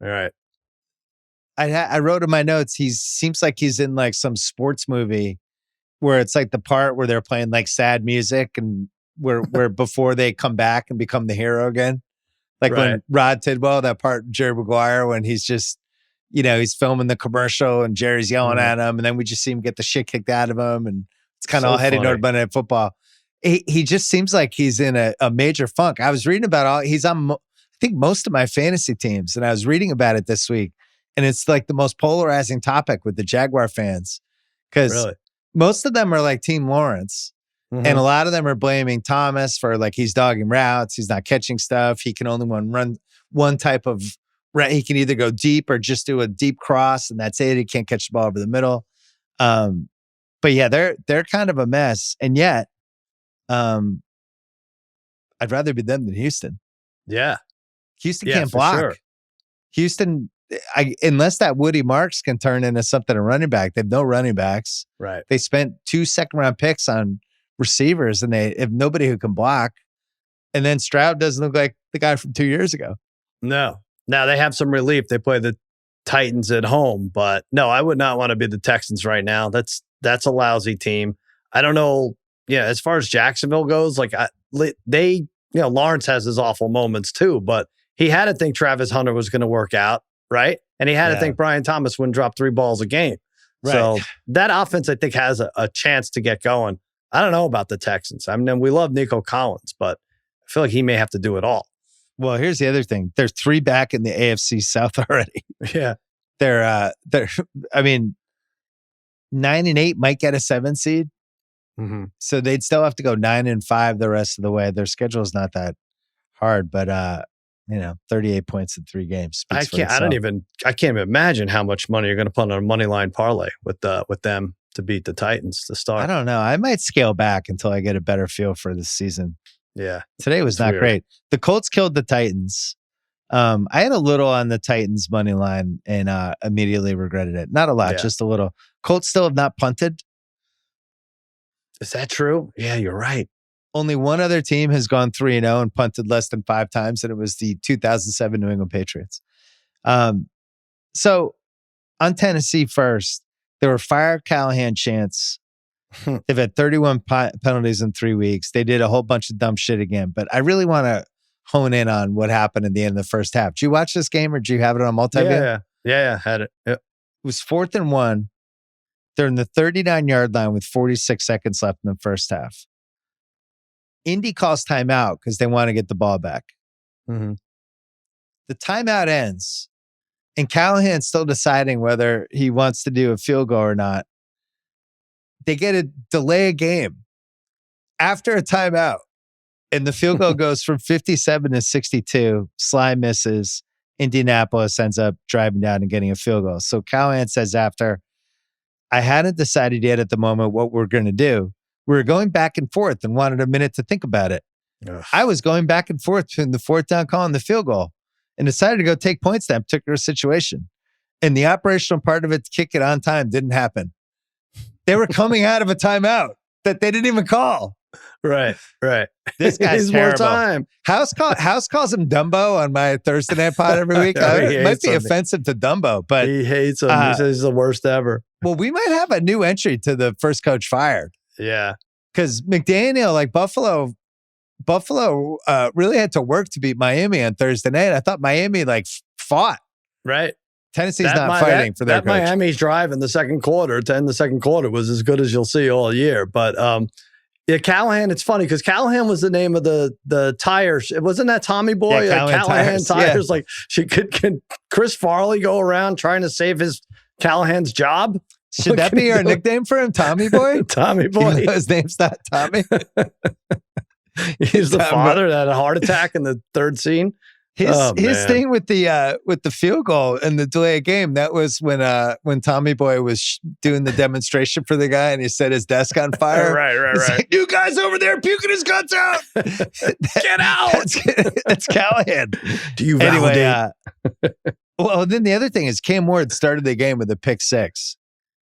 [SPEAKER 2] All right.
[SPEAKER 1] I wrote in my notes, he seems like he's in like some sports movie where it's like the part where they're playing like sad music and where before they come back and become the hero again. Like when Rod Tidwell, that part, Jerry Maguire, when he's just, he's filming the commercial and Jerry's yelling at him. And then we just see him get the shit kicked out of him. And it's kind of all heading toward Monday Night Football. He just seems like he's in a major funk. I was reading about he's on, I think, most of my fantasy teams. And I was reading about it this week. And it's like the most polarizing topic with the Jaguar fans. Because most of them are like Team Lawrence. Mm-hmm. And a lot of them are blaming Thomas for like he's dogging routes. He's not catching stuff. He can only run one type of route. He can either go deep or just do a deep cross. And that's it. He can't catch the ball over the middle. But yeah, they're kind of a mess. And yet, I'd rather be them than Houston.
[SPEAKER 2] Yeah.
[SPEAKER 1] Houston can't block. Sure. Houston, unless that Woody Marks can turn into something a running back, they have no running backs.
[SPEAKER 2] Right.
[SPEAKER 1] They spent 2 second-round picks on receivers, and they have nobody who can block. And then Stroud doesn't look like the guy from 2 years ago.
[SPEAKER 2] No. Now they have some relief. They play the Titans at home, but no, I would not want to be the Texans right now. That's a lousy team. I don't know. Yeah, as far as Jacksonville goes, like Lawrence has his awful moments too, but he had to think Travis Hunter was going to work out, right? And he had to think Brian Thomas wouldn't drop 3 balls a game. Right. So that offense, I think, has a chance to get going. I don't know about the Texans. I mean, we love Nico Collins, but I feel like he may have to do it all.
[SPEAKER 1] Well, here's the other thing. They're 3 back in the AFC South already.
[SPEAKER 2] Yeah.
[SPEAKER 1] They're I mean, 9-8 might get a 7 seed.
[SPEAKER 2] Mm-hmm.
[SPEAKER 1] So they'd still have to go 9-5 the rest of the way. Their schedule is not that hard, but 38 points in 3 games.
[SPEAKER 2] I can't even imagine how much money you're going to put on a money line parlay with them to beat the Titans to start.
[SPEAKER 1] I don't know. I might scale back until I get a better feel for this season.
[SPEAKER 2] Yeah.
[SPEAKER 1] Today was not great. The Colts killed the Titans. I had a little on the Titans money line and immediately regretted it. Not a lot, just a little. Colts still have not punted.
[SPEAKER 2] Is that true? Yeah, you're right.
[SPEAKER 1] Only one other team has gone 3-0 and punted less than 5 times, and it was the 2007 New England Patriots. So on Tennessee first, they were fire Callahan chants. They've had 31 penalties in 3 weeks. They did a whole bunch of dumb shit again. But I really want to hone in on what happened at the end of the first half. Did you watch this game or did you have it on multiview?
[SPEAKER 2] Yeah, had it. Yep.
[SPEAKER 1] It was 4th and 1. They're in the 39-yard line with 46 seconds left in the first half. Indy calls timeout because they want to get the ball back.
[SPEAKER 2] Mm-hmm.
[SPEAKER 1] The timeout ends, and Callahan's still deciding whether he wants to do a field goal or not. They get a delay a game after a timeout, and the field goal goes from 57 to 62. Sly misses. Indianapolis ends up driving down and getting a field goal. So Callahan says after, I hadn't decided yet at the moment what we're going to do. We were going back and forth and wanted a minute to think about it. Ugh. I was going back and forth between the 4th down call and the field goal and decided to go take points in that particular situation. And the operational part of it to kick it on time didn't happen. They were coming out of a timeout that they didn't even call.
[SPEAKER 2] Right.
[SPEAKER 1] This guy's terrible.
[SPEAKER 2] More time.
[SPEAKER 1] House calls him Dumbo on my Thursday night pod every week. It might be offensive to Dumbo, but
[SPEAKER 2] he hates him. He says he's the worst ever.
[SPEAKER 1] Well, we might have a new entry to the first coach fired.
[SPEAKER 2] Yeah.
[SPEAKER 1] Because McDaniel, like Buffalo really had to work to beat Miami on Thursday night. I thought Miami fought.
[SPEAKER 2] Right.
[SPEAKER 1] Tennessee's not fighting for their coach.
[SPEAKER 2] That Miami's drive in the second quarter to end the second quarter was as good as you'll see all year. But Callahan, it's funny because Callahan was the name of the tires. Wasn't that Tommy Boy?
[SPEAKER 1] Yeah,
[SPEAKER 2] Callahan tires.
[SPEAKER 1] Yeah.
[SPEAKER 2] Like can Chris Farley go around trying to save his Callahan's job?
[SPEAKER 1] Should that be our nickname for him? Boy?
[SPEAKER 2] Tommy Boy.
[SPEAKER 1] Even though his name's not Tommy.
[SPEAKER 2] He's the father that had a heart attack in the third scene.
[SPEAKER 1] His thing with the field goal and the delay of game, that was when Tommy Boy was doing the demonstration for the guy and he set his desk on fire.
[SPEAKER 2] Right.
[SPEAKER 1] Like, you guys over there puking his guts out.
[SPEAKER 2] Get out.
[SPEAKER 1] That's Callahan.
[SPEAKER 2] Do you validate?
[SPEAKER 1] Well, then the other thing is Cam Ward started the game with a pick 6.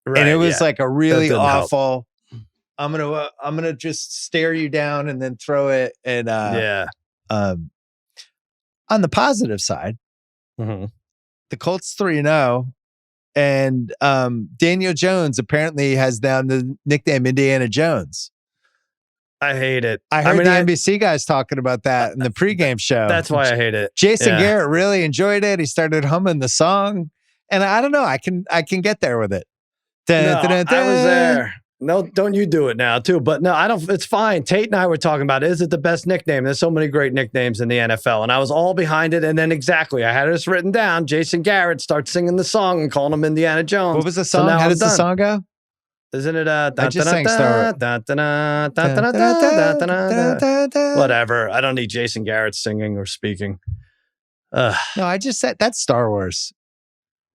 [SPEAKER 1] Right, and it was like a really awful, I'm gonna just stare you down and then throw it. And on the positive side, the Colts 3-0, and Daniel Jones apparently has now the nickname Indiana Jones.
[SPEAKER 2] I hate it.
[SPEAKER 1] I heard the NBC guys talking about that in the pregame show.
[SPEAKER 2] That's why I hate it.
[SPEAKER 1] Jason Garrett really enjoyed it. He started humming the song, and I don't know. I can get there with it.
[SPEAKER 2] I was there. No, don't you do it now too. But no, I don't. It's fine. Tate and I were talking about, is it the best nickname? There's so many great nicknames in the NFL. And I was all behind it. And then exactly, I had this written down. Jason Garrett starts singing the song and calling him Indiana Jones.
[SPEAKER 1] What was the song? How does the song go?
[SPEAKER 2] Isn't it
[SPEAKER 1] I just sang Star
[SPEAKER 2] whatever. I don't need Jason Garrett singing or speaking.
[SPEAKER 1] No, I just said that's Star Wars.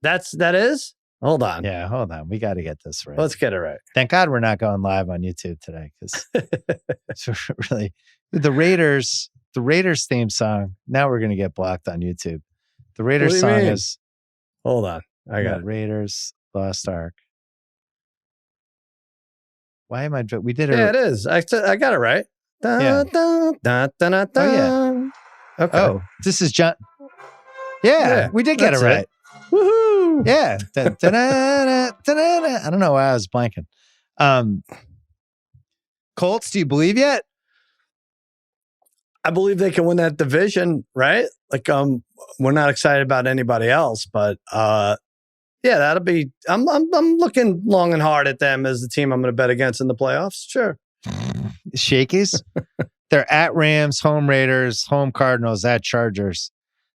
[SPEAKER 2] That is? Hold on.
[SPEAKER 1] Yeah, hold on. We got to get this right.
[SPEAKER 2] Let's get it right.
[SPEAKER 1] Thank God we're not going live on YouTube today because it's really the Raiders theme song. Now we're going to get blocked on YouTube. The Raiders song is.
[SPEAKER 2] Hold on. I got it.
[SPEAKER 1] Raiders Lost Ark. Why am I? We did it.
[SPEAKER 2] Yeah, it is. I got it right.
[SPEAKER 1] Yeah.
[SPEAKER 2] Oh, yeah. Okay.
[SPEAKER 1] Oh, this is John. Yeah, we did get it right.
[SPEAKER 2] Woohoo!
[SPEAKER 1] Yeah. I don't know why I was blanking. Colts, do you believe yet?
[SPEAKER 2] I believe they can win that division, right? Like, we're not excited about anybody else, but yeah, that'll be. I'm looking long and hard at them as the team I'm going to bet against in the playoffs. Sure.
[SPEAKER 1] Shakies. They're at Rams, home Raiders, home Cardinals, at Chargers.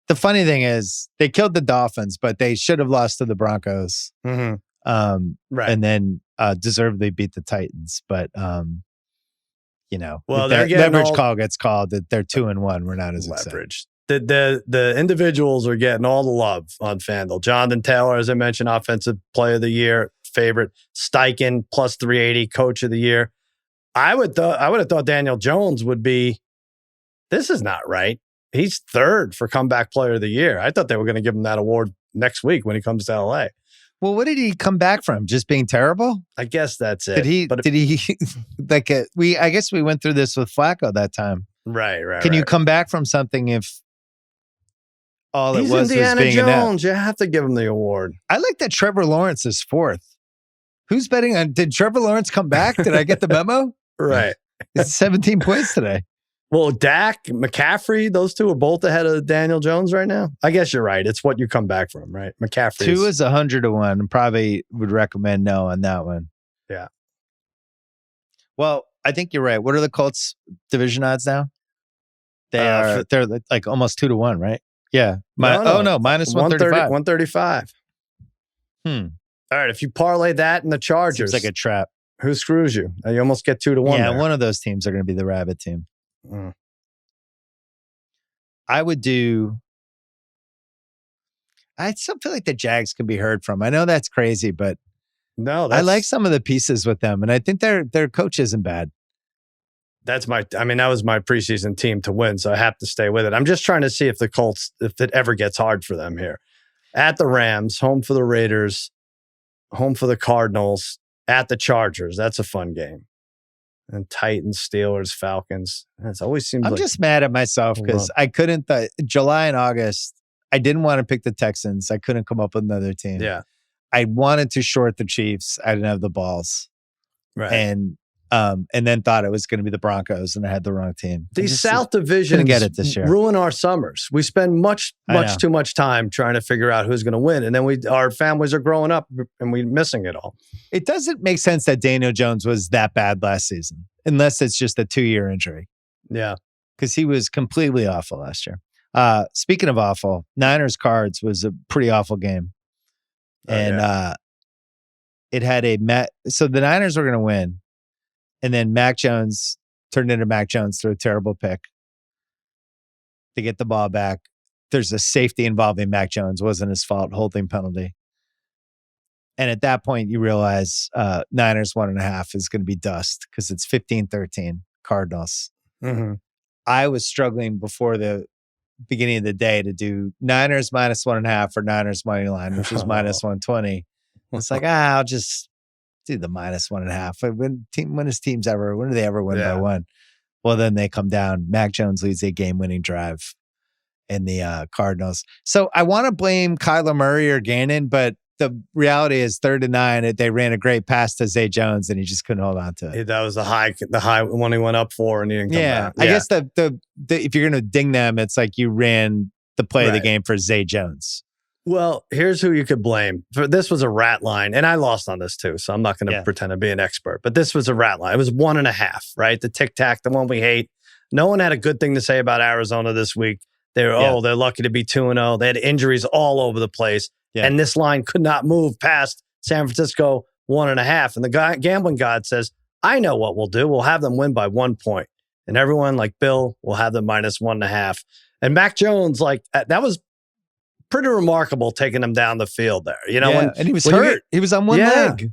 [SPEAKER 1] The funny thing is they killed the Dolphins, but they should have lost to the Broncos.
[SPEAKER 2] Right.
[SPEAKER 1] And then deservedly beat the Titans. But, if their leverage call gets called, that they're 2-1. We're not as
[SPEAKER 2] leverage. The individuals are getting all the love on FanDuel. Jonathan Taylor, as I mentioned, Offensive Player of the Year favorite. Steichen plus 380, Coach of the Year. I would have thought Daniel Jones would be. This is not right. He's third for Comeback Player of the Year. I thought they were going to give him that award next week when he comes to LA.
[SPEAKER 1] Well, what did he come back from? Just being terrible?
[SPEAKER 2] I guess that's it.
[SPEAKER 1] Did he like I guess we went through this with Flacco that time.
[SPEAKER 2] Right.
[SPEAKER 1] Can you come back from something if all
[SPEAKER 2] He's
[SPEAKER 1] it was
[SPEAKER 2] Indiana
[SPEAKER 1] being
[SPEAKER 2] Jones? You have to give him the award.
[SPEAKER 1] I like that Trevor Lawrence is fourth. Who's betting on? Did Trevor Lawrence come back? Did I get the memo?
[SPEAKER 2] Right.
[SPEAKER 1] It's 17 points today.
[SPEAKER 2] Well, Dak, McCaffrey, those two are both ahead of Daniel Jones right now. I guess you're right. It's what you come back from, right? McCaffrey.
[SPEAKER 1] 2 is 100-1. And probably would recommend no on that one.
[SPEAKER 2] Yeah.
[SPEAKER 1] Well, I think you're right. What are the Colts division odds now? They're like almost 2-1, right? Yeah. Minus 135.
[SPEAKER 2] 135. All right. If you parlay that and the Chargers,
[SPEAKER 1] seems like a trap.
[SPEAKER 2] Who screws you? You almost get 2-1.
[SPEAKER 1] Yeah,
[SPEAKER 2] there.
[SPEAKER 1] one of those teams are going to be the Rabbit team. I still feel like the Jags can be heard from. I know that's crazy, but
[SPEAKER 2] no,
[SPEAKER 1] I like some of the pieces with them, and I think their coach isn't bad.
[SPEAKER 2] That was my preseason team to win, so I have to stay with it. I'm just trying to see if the Colts, if it ever gets hard for them here. At the Rams, home for the Raiders, home for the Cardinals, at the Chargers. That's a fun game. And Titans, Steelers, Falcons. It always seems
[SPEAKER 1] I'm just mad at myself because I couldn't, July and August, I didn't want to pick the Texans. I couldn't come up with another team.
[SPEAKER 2] Yeah.
[SPEAKER 1] I wanted to short the Chiefs. I didn't have the balls.
[SPEAKER 2] Right.
[SPEAKER 1] And then thought it was going to be the Broncos, and I had the wrong team.
[SPEAKER 2] These South divisions
[SPEAKER 1] get it this year.
[SPEAKER 2] Ruin our summers. We spend much too much time trying to figure out who's going to win, and then our families are growing up and we're missing it all.
[SPEAKER 1] It doesn't make sense that Daniel Jones was that bad last season, unless it's just a 2-year injury.
[SPEAKER 2] Yeah,
[SPEAKER 1] because he was completely awful last year. Speaking of awful, Niners Cards was a pretty awful game, it had so the Niners were going to win. And then Mac Jones turned into Mac Jones through a terrible pick. They get the ball back. There's a safety involving Mac Jones. Wasn't his fault. Holding penalty. And at that point, you realize Niners 1.5 is going to be dust because it's 15-13 Cardinals.
[SPEAKER 2] Mm-hmm.
[SPEAKER 1] I was struggling before the beginning of the day to do Niners minus 1.5 or Niners money line, which was minus 120. It's like, I'll just do the minus 1.5. When do they ever win by one? Well, then they come down. Mac Jones leads a game-winning drive in the Cardinals. So I want to blame Kyler Murray or Gannon, but the reality is 3rd and 9. They ran a great pass to Zay Jones, and he just couldn't hold on to it.
[SPEAKER 2] That was the high one he went up for, and he didn't come back.
[SPEAKER 1] I guess the if you're going to ding them, it's like you ran the play of the game for Zay Jones.
[SPEAKER 2] Well, here's who you could blame. This was a rat line, and I lost on this too, so I'm not going to pretend to be an expert. But this was a rat line. It was 1.5, right? The tic-tac, the one we hate. No one had a good thing to say about Arizona this week. They're lucky to be 2-0. They had injuries all over the place, and this line could not move past San Francisco 1.5. And the gambling god says, I know what we'll do. We'll have them win by 1 point. And everyone, like Bill, will have them minus 1.5. And Mac Jones, that was pretty remarkable taking him down the field there.
[SPEAKER 1] And he was hurt. He was on one leg.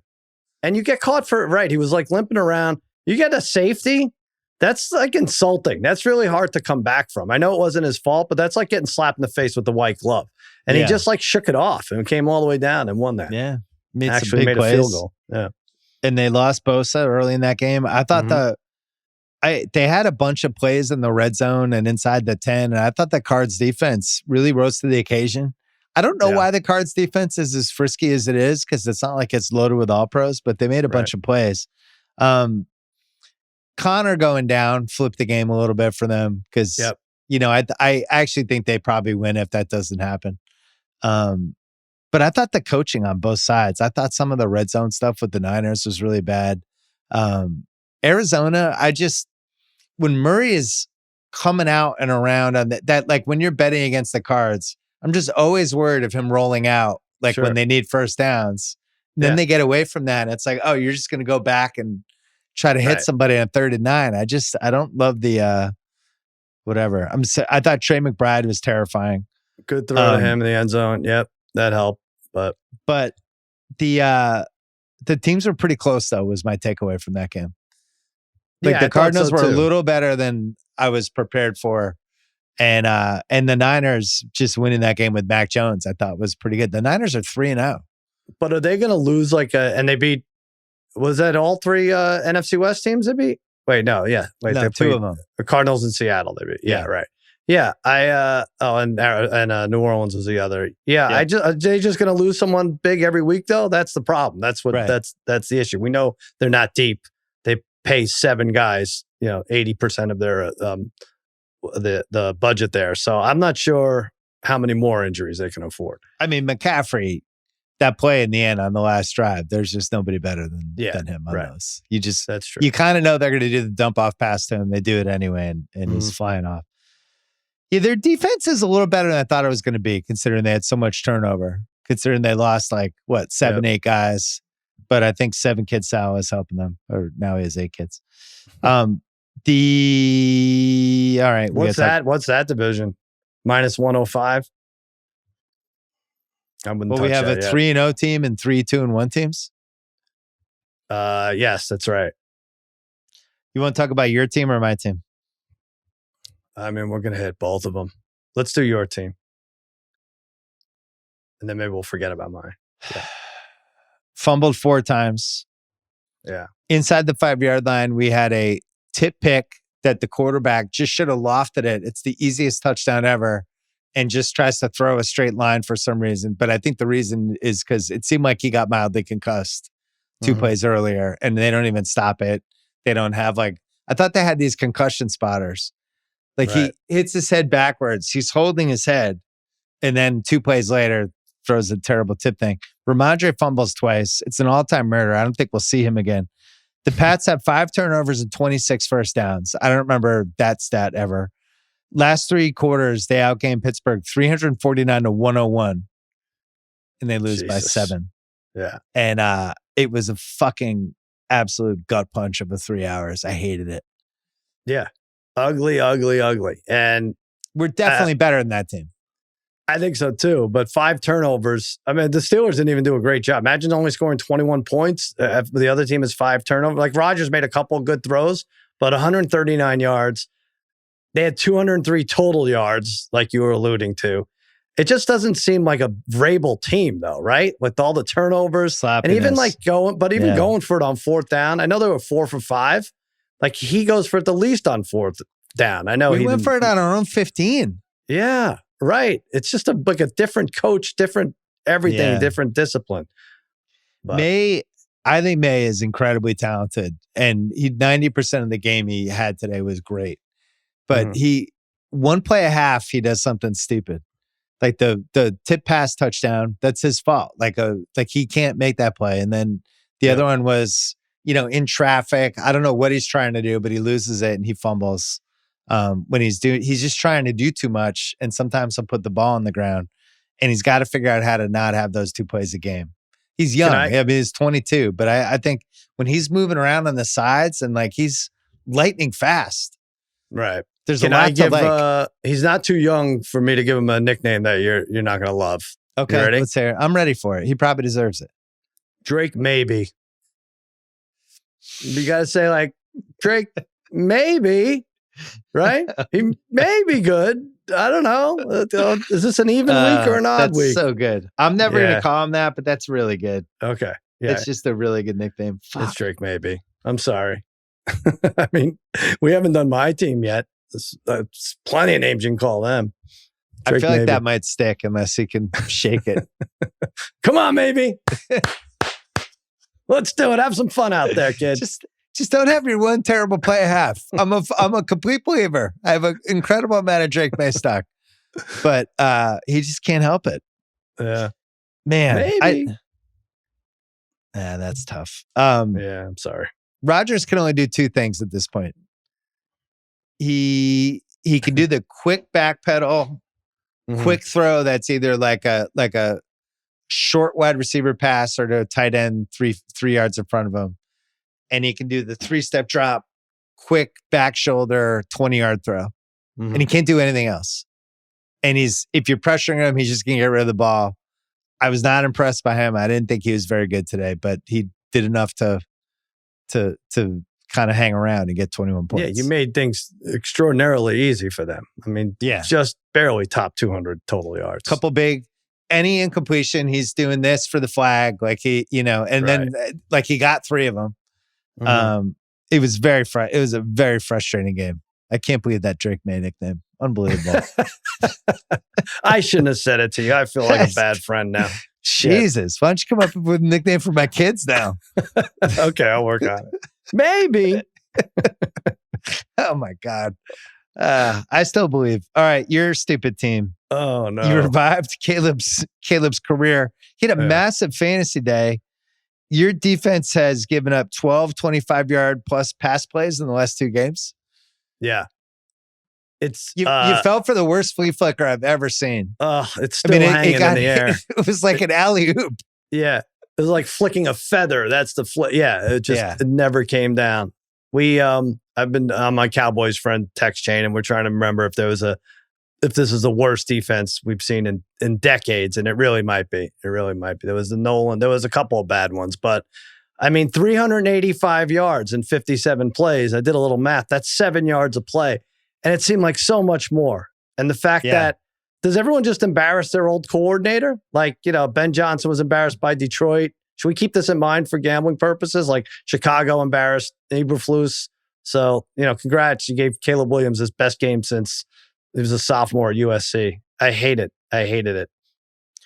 [SPEAKER 2] And you get caught for it, right? He was limping around. You get a safety. That's insulting. That's really hard to come back from. I know it wasn't his fault, but that's like getting slapped in the face with the white glove. And he just shook it off and came all the way down and won that.
[SPEAKER 1] Yeah.
[SPEAKER 2] Actually made a field goal. Yeah.
[SPEAKER 1] And they lost Bosa early in that game. I thought they had a bunch of plays in the red zone and inside the 10. And I thought the Cards defense really rose to the occasion. I don't know why the Cards defense is as frisky as it is, because it's not like it's loaded with all pros, but they made a bunch of plays. Connor going down flipped the game a little bit for them because, I actually think they probably win if that doesn't happen. But I thought the coaching on both sides, I thought some of the red zone stuff with the Niners was really bad. Arizona, when Murray is coming out and around on that like when you're betting against the Cards, I'm just always worried of him rolling out like when they need first downs. Then they get away from that. And it's like, oh, you're just going to go back and try to hit somebody on 3rd and 9. I don't love the whatever. I thought Trey McBride was terrifying.
[SPEAKER 2] Good throw to him in the end zone. Yep, that helped. But
[SPEAKER 1] the teams were pretty close though. Was my takeaway from that game. Like the Cardinals were a little better than I was prepared for, and the Niners just winning that game with Mac Jones I thought was pretty good. The Niners are 3-0.
[SPEAKER 2] But are they going to lose and they beat? Was that all 3 NFC West teams they beat? Wait, no, yeah, wait,
[SPEAKER 1] no, 2 of them.
[SPEAKER 2] The Cardinals and Seattle they beat. Yeah, right. Yeah, and New Orleans was the other. Yeah, are they just going to lose someone big every week though? That's the problem. That's the issue. We know they're not deep. They pay 7 guys, 80% of their the budget there. So I'm not sure how many more injuries they can afford.
[SPEAKER 1] I mean, McCaffrey, that play in the end on the last drive, there's just nobody better than him on those.
[SPEAKER 2] That's true.
[SPEAKER 1] You kind of know they're going to do the dump off pass to him. They do it anyway, and he's flying off. Yeah, their defense is a little better than I thought it was going to be, considering they had so much turnover. Considering they lost 7-8 guys, but I think 7 Kid Sal is helping them, or now he has 8 kids. All right,
[SPEAKER 2] what's that? What's that division? -105.
[SPEAKER 1] We have a 3-0 team and 3 2-1 teams.
[SPEAKER 2] Yes, that's right.
[SPEAKER 1] You want to talk about your team or my team?
[SPEAKER 2] I mean, we're going to hit both of them. Let's do your team. And then maybe we'll forget about mine. Yeah.
[SPEAKER 1] Fumbled 4 times.
[SPEAKER 2] Yeah.
[SPEAKER 1] Inside the 5-yard line, we had a tip pick that the quarterback just should have lofted it. It's the easiest touchdown ever and just tries to throw a straight line for some reason. But I think the reason is because it seemed like he got mildly concussed 2 plays earlier, and they don't even stop it. They don't have I thought they had these concussion spotters. He hits his head backwards. He's holding his head. And then 2 plays later, throws a terrible tip thing. Ramondre fumbles twice. It's an all-time murder. I don't think we'll see him again. The Pats have 5 turnovers and 26 first downs. I don't remember that stat ever. Last 3 quarters, they outgained Pittsburgh 349-101. And they lose by 7.
[SPEAKER 2] Yeah.
[SPEAKER 1] And it was a fucking absolute gut punch of a 3 hours. I hated it.
[SPEAKER 2] Yeah. Ugly. And
[SPEAKER 1] we're definitely better than that team.
[SPEAKER 2] I think so too. But 5 turnovers. I mean, the Steelers didn't even do a great job. Imagine only scoring 21 points. If the other team is 5 turnovers. Rodgers made a couple of good throws, but 139 yards. They had 203 total yards, like you were alluding to. It just doesn't seem like a Vrabel team, though, right? With all the turnovers.
[SPEAKER 1] Sloppiness.
[SPEAKER 2] And even going for it on 4th down. I know they were 4 for 5. He goes for it the least on 4th down. I know
[SPEAKER 1] we went for it on our own 15.
[SPEAKER 2] Yeah, right. It's just a different coach, different everything, different discipline. But
[SPEAKER 1] I think May is incredibly talented, and 90% of the game he had today was great. But he 1 play a half, he does something stupid. The tip pass touchdown, that's his fault. He can't make that play. And then the other one was, in traffic. I don't know what he's trying to do, but he loses it and he fumbles. He's just trying to do too much. And sometimes he'll put the ball on the ground, and he's got to figure out how to not have those 2 plays a game. He's young. He's 22, but I think when he's moving around on the sides and he's lightning fast.
[SPEAKER 2] Right.
[SPEAKER 1] There's a lot to like.
[SPEAKER 2] He's not too young for me to give him a nickname that you're not going to love.
[SPEAKER 1] Okay,
[SPEAKER 2] ready?
[SPEAKER 1] Let's hear it. I'm ready for it. He probably deserves it.
[SPEAKER 2] Drake, maybe. You got to say Drake, maybe, right? He may be good. I don't know. Is this an even week or an odd week?
[SPEAKER 1] That's so good. I'm never going to call him that, but that's really good.
[SPEAKER 2] Okay. Yeah.
[SPEAKER 1] It's just a really good nickname. Fuck.
[SPEAKER 2] It's Drake, maybe. I'm sorry. I mean, we haven't done my team yet. There's plenty of names you can call them.
[SPEAKER 1] Drake, I feel like that might stick unless he can shake it.
[SPEAKER 2] Come on, maybe. Let's do it. Have some fun out there, kid.
[SPEAKER 1] Just don't have your 1 terrible play a half. I'm a complete believer. I have an incredible amount of Drake May stock, but he just can't help it.
[SPEAKER 2] Yeah,
[SPEAKER 1] man.
[SPEAKER 2] Maybe.
[SPEAKER 1] That's tough.
[SPEAKER 2] Yeah, I'm sorry.
[SPEAKER 1] Rodgers can only do 2 things at this point. he can do the quick back pedal, quick throw that's either like a short wide receiver pass or to a tight end 3 yards in front of him. And he can do the 3-step drop, quick back shoulder, 20-yard throw. And he can't do anything else. And if you're pressuring him, he's just going to get rid of the ball. I was not impressed by him. I didn't think he was very good today, but he did enough to kind of hang around and get 21 points.
[SPEAKER 2] Yeah, you made things extraordinarily easy for them. I mean, just barely top 200 total yards.
[SPEAKER 1] Couple big, any incompletion, he's doing this for the flag. Like then like he got 3 of them. It was it was a very frustrating game. I can't believe that Drake May nickname. Unbelievable.
[SPEAKER 2] I shouldn't have said it to you. I feel like a bad friend now.
[SPEAKER 1] Jesus. Why don't you come up with a nickname for my kids now?
[SPEAKER 2] Okay, I'll work on it. Maybe.
[SPEAKER 1] Oh my God. I still believe. All right, your stupid team.
[SPEAKER 2] Oh no.
[SPEAKER 1] You revived Caleb's career. He had a massive fantasy day. Your defense has given up 12 25-yard plus pass plays in the last 2 games.
[SPEAKER 2] Yeah. It's
[SPEAKER 1] you fell for the worst flea flicker I've ever seen.
[SPEAKER 2] It's still hanging in the air.
[SPEAKER 1] It was like an alley-oop.
[SPEAKER 2] Yeah. It was like flicking a feather. That's the flick. Yeah. It never came down. I've been on my Cowboys friend text chain, and we're trying to remember if this is the worst defense we've seen in decades, and it really might be. It really might be. There was the Nolan. There was a couple of bad ones, but I mean, 385 yards and 57 plays. I did a little math. That's 7 yards a play, and it seemed like so much more. And the fact that does everyone just embarrass their old coordinator? Like, Ben Johnson was embarrassed by Detroit. Should we keep this in mind for gambling purposes? Like Chicago embarrassed Eberflus. So, congrats. You gave Caleb Williams his best game since he was a sophomore at USC. I hate it. I hated it.